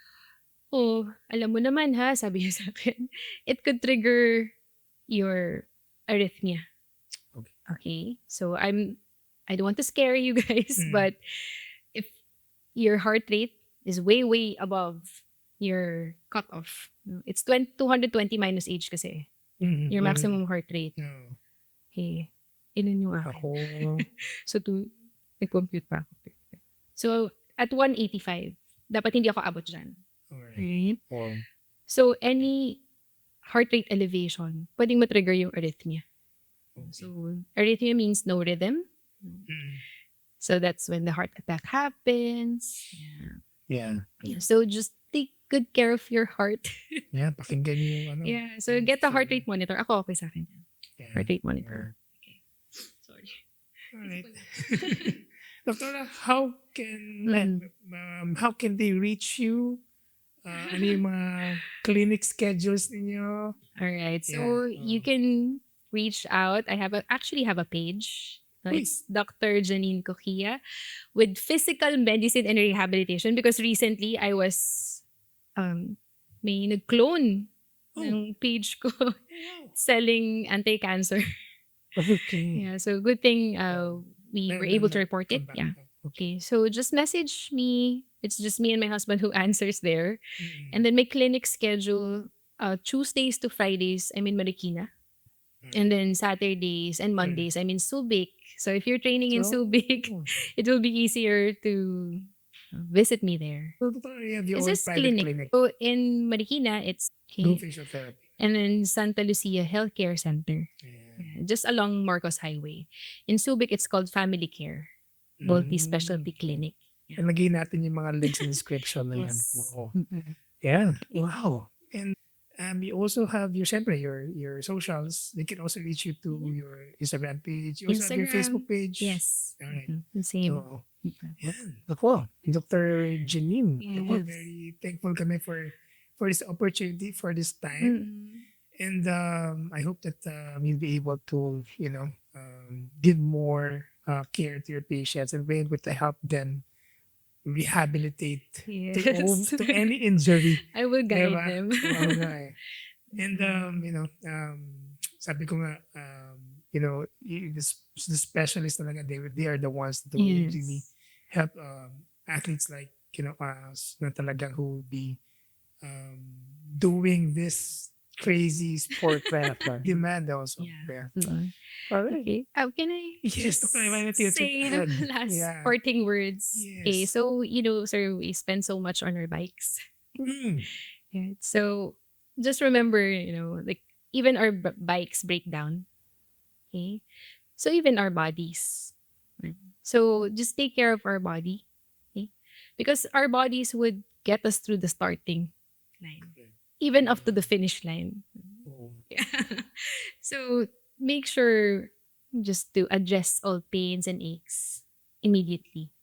[SPEAKER 2] oh, alam mo naman ha, sabi niya sa akin, it could trigger your arrhythmia. Okay. So I don't want to scare you guys, but if your heart rate is way, way above your cutoff, it's 220 minus age kasi. Your maximum heart rate. Okay. Ilan yung akin? So, nag-compute pa ako. So, at 185, dapat hindi ako abot dyan. Right? So, any heart rate elevation, pwedeng matrigger yung arrhythmia. So, arrhythmia means no rhythm. So, that's when the heart attack happens.
[SPEAKER 1] Yeah.
[SPEAKER 2] So, just take good care of your heart.
[SPEAKER 1] Yeah, pakinggan yung
[SPEAKER 2] Yeah, so get a heart rate monitor. Ako, okay sa akin. Heart rate monitor. Okay. Sorry.
[SPEAKER 1] Alright. Doctor, how can they reach you? Ano yung mga clinic schedules ninyo?
[SPEAKER 2] Alright, so you can reach out. I actually have a page. It's Dr. Janine Coquia with Physical Medicine and Rehabilitation because recently I was may nag-clone ng page ko selling anti-cancer.
[SPEAKER 1] Okay.
[SPEAKER 2] Yeah, so good thing we were able to report it. Yeah. Okay, so just message me. It's just me and my husband who answers there. And then my clinic schedule, Tuesdays to Fridays, I'm in Marikina. And then Saturdays and Mondays, I'm in Subic. So if you're training in Subic, it will be easier to visit me there.
[SPEAKER 1] So, you have your
[SPEAKER 2] It's
[SPEAKER 1] own
[SPEAKER 2] just
[SPEAKER 1] private clinic.
[SPEAKER 2] So in Marikina, it's
[SPEAKER 1] Do physiotherapy.
[SPEAKER 2] and then Santa Lucia Healthcare Center, just along Marcos Highway. In Subic, it's called Family Care, multi-specialty clinic.
[SPEAKER 1] And lagay natin yung mga links in the description na yan. Oo. Yeah. Wow. And you also have your socials. They can also reach you to your Instagram page. You also have your Facebook page.
[SPEAKER 2] Yes.
[SPEAKER 1] All right.
[SPEAKER 2] The same.
[SPEAKER 1] So, ako, Dr. Janine.
[SPEAKER 2] Yes.
[SPEAKER 1] Ako, very thankful kami for this opportunity, for this time. And I hope that you'll be able to, give more care to your patients and be able to help them rehabilitate
[SPEAKER 2] Yes.
[SPEAKER 1] to any injury.
[SPEAKER 2] I will guide
[SPEAKER 1] Diba?
[SPEAKER 2] them.
[SPEAKER 1] Oo nga eh. And, sabi ko nga, the specialists talaga, they are the ones that will really
[SPEAKER 2] Yes.
[SPEAKER 1] help athletes like, us na talagang who will be doing this crazy sport triathlon. Demand also.
[SPEAKER 2] Yeah.
[SPEAKER 1] Yeah. All right.
[SPEAKER 2] Okay. Can I
[SPEAKER 1] Yes,
[SPEAKER 2] just
[SPEAKER 1] Dr. Ivan, you
[SPEAKER 2] say
[SPEAKER 1] ahead.
[SPEAKER 2] the last
[SPEAKER 1] Yeah.
[SPEAKER 2] parting words? Okay.
[SPEAKER 1] Yes.
[SPEAKER 2] So, sir, we spend so much on our bikes.
[SPEAKER 1] Mm.
[SPEAKER 2] Right? So, just remember, like, even our bikes break down. Okay. So, even our bodies. Right? So, just take care of our body. Okay. Because our bodies would get us through the starting line, even up to the finish line.
[SPEAKER 1] Oo.
[SPEAKER 2] Yeah. So make sure just to address all pains and aches immediately.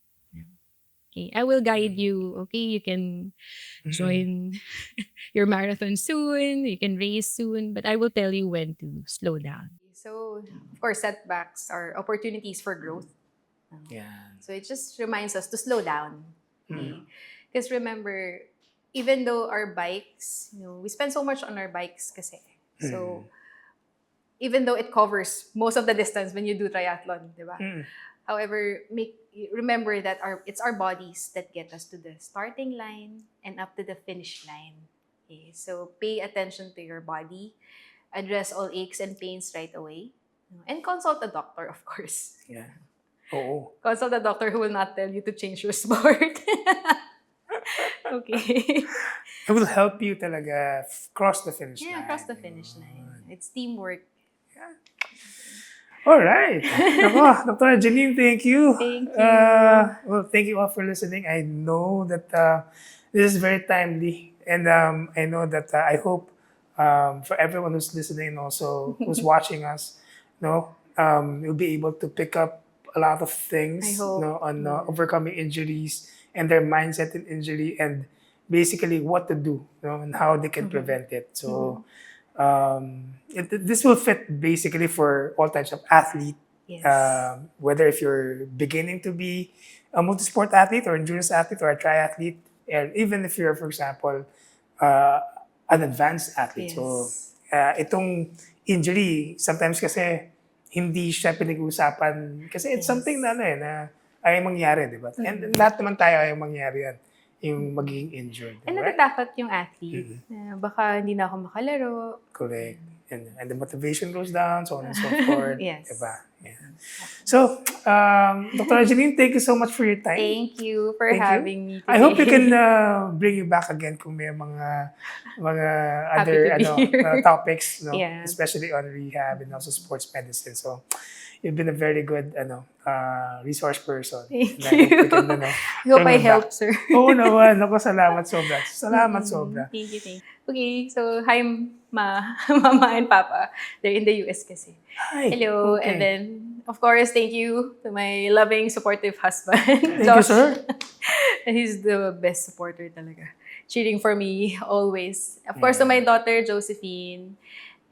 [SPEAKER 2] Okay. I will guide you. Okay. You can join your marathon soon. You can race soon. But I will tell you when to slow down.
[SPEAKER 3] So, of course, setbacks are opportunities for growth.
[SPEAKER 1] Yeah.
[SPEAKER 3] So it just reminds us to slow down.
[SPEAKER 1] Mm.
[SPEAKER 3] Because remember, even though our bikes, we spend so much on our bikes kasi. So, even though it covers most of the distance when you do triathlon, di ba?
[SPEAKER 1] Mm.
[SPEAKER 3] However, remember that it's our bodies that get us to the starting line and up to the finish line. Okay? So pay attention to your body, address all aches and pains right away, and consult a doctor, of course.
[SPEAKER 1] Yeah. Oo.
[SPEAKER 3] Consult a doctor who will not tell you to change your sport. Okay.
[SPEAKER 1] It will help you talaga cross the finish line.
[SPEAKER 3] Yeah, cross the finish line. It's teamwork.
[SPEAKER 1] All right. Nako, Dr. Janine, thank you.
[SPEAKER 3] Thank you.
[SPEAKER 1] Well, thank you all for listening. I know that this is very timely. And I know that I hope for everyone who's listening and also who's watching us, you'll be able to pick up a lot of things
[SPEAKER 3] I hope.
[SPEAKER 1] on overcoming injuries and their mindset in injury and basically what to do and how they can prevent it. So this will fit basically for all types of athlete,
[SPEAKER 3] Yes.
[SPEAKER 1] whether if you're beginning to be a multisport athlete or endurance athlete or a triathlete, and even if you're, for example, an advanced athlete.
[SPEAKER 3] Yes.
[SPEAKER 1] So itong injury, sometimes kasi hindi siya pinag-uusapan kasi it's
[SPEAKER 3] Yes.
[SPEAKER 1] something na ay mangyari, di ba? And lahat naman tayo ay mangyari yan, yung magiging injured.
[SPEAKER 3] And
[SPEAKER 1] Right?
[SPEAKER 3] natatakot yung athlete. Baka hindi na ako makalaro.
[SPEAKER 1] Correct. And the motivation goes down, so on and so forth.
[SPEAKER 3] Yes.
[SPEAKER 1] Diba? Yeah. So, Dr. Janine, thank you so much for your time.
[SPEAKER 3] Thank you for
[SPEAKER 1] Thank you.
[SPEAKER 3] having me today.
[SPEAKER 1] I hope we can bring you back again kung may mga other
[SPEAKER 3] to be here.
[SPEAKER 1] topics,
[SPEAKER 3] Yeah.
[SPEAKER 1] especially on rehab and also sports medicine. So, you've been a very good resource person.
[SPEAKER 3] Thank
[SPEAKER 1] And I hope we
[SPEAKER 3] you.
[SPEAKER 1] can,
[SPEAKER 3] I hope
[SPEAKER 1] bring
[SPEAKER 3] I
[SPEAKER 1] you back.
[SPEAKER 3] helped, sir.
[SPEAKER 1] Oo naman. Ako, salamat sobra. Salamat sobra.
[SPEAKER 3] Thank you, thank you. Okay, so hi, Mama and Papa. They're in the US kasi.
[SPEAKER 1] Hi.
[SPEAKER 3] Hello.
[SPEAKER 1] Okay.
[SPEAKER 3] And then, of course, thank you to my loving, supportive husband.
[SPEAKER 1] Thank you, sir.
[SPEAKER 3] He's the best supporter talaga. Cheering for me always. Of course, to my daughter, Josephine.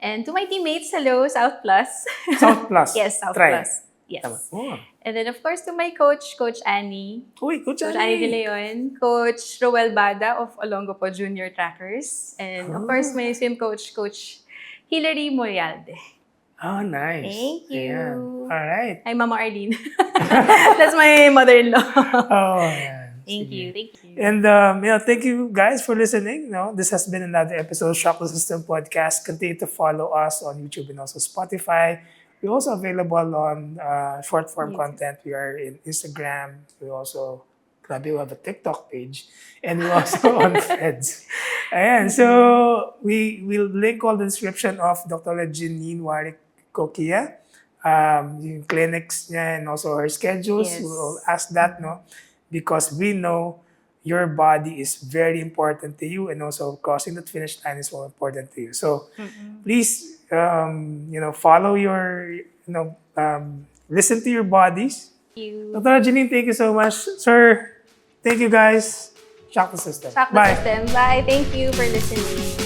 [SPEAKER 3] And to my teammates, hello, South Plus.
[SPEAKER 1] South Plus.
[SPEAKER 3] Yes, South
[SPEAKER 1] Try.
[SPEAKER 3] Plus. Yes.
[SPEAKER 1] Tama. Oh.
[SPEAKER 3] And then, of course, to my coach, Coach Annie.
[SPEAKER 1] Uy, Coach
[SPEAKER 3] Coach Annie De
[SPEAKER 1] Annie.
[SPEAKER 3] Leon, Coach Roel Bada of Olongapo Junior Trackers, and of course my swim coach, Coach Hilary Morialde.
[SPEAKER 1] Oh, nice.
[SPEAKER 3] Thank you.
[SPEAKER 1] Ayan. All right.
[SPEAKER 3] Hi, Mama Arlene. That's my mother-in-law.
[SPEAKER 1] Oh, yeah.
[SPEAKER 3] Thank you.
[SPEAKER 1] And thank you guys for listening. This has been another episode of Shock the System Podcast. Continue to follow us on YouTube and also Spotify. We're also available on short form
[SPEAKER 3] Yes.
[SPEAKER 1] content. We are in Instagram. We have a TikTok page. And we're also on Threads. Ayan, so we will link all the description of Dr. Janine Warrick Coquia, yung clinics niya and also her schedules.
[SPEAKER 3] Yes.
[SPEAKER 1] We'll ask that, because we know your body is very important to you and also crossing that finish line is more important to you. So please, follow your, listen to your bodies.
[SPEAKER 3] Thank you.
[SPEAKER 1] Dr. Janine, thank you so much. Sir, thank you guys. Shock the system.
[SPEAKER 3] Shock the
[SPEAKER 1] Bye.
[SPEAKER 3] system. Bye. Thank you for listening.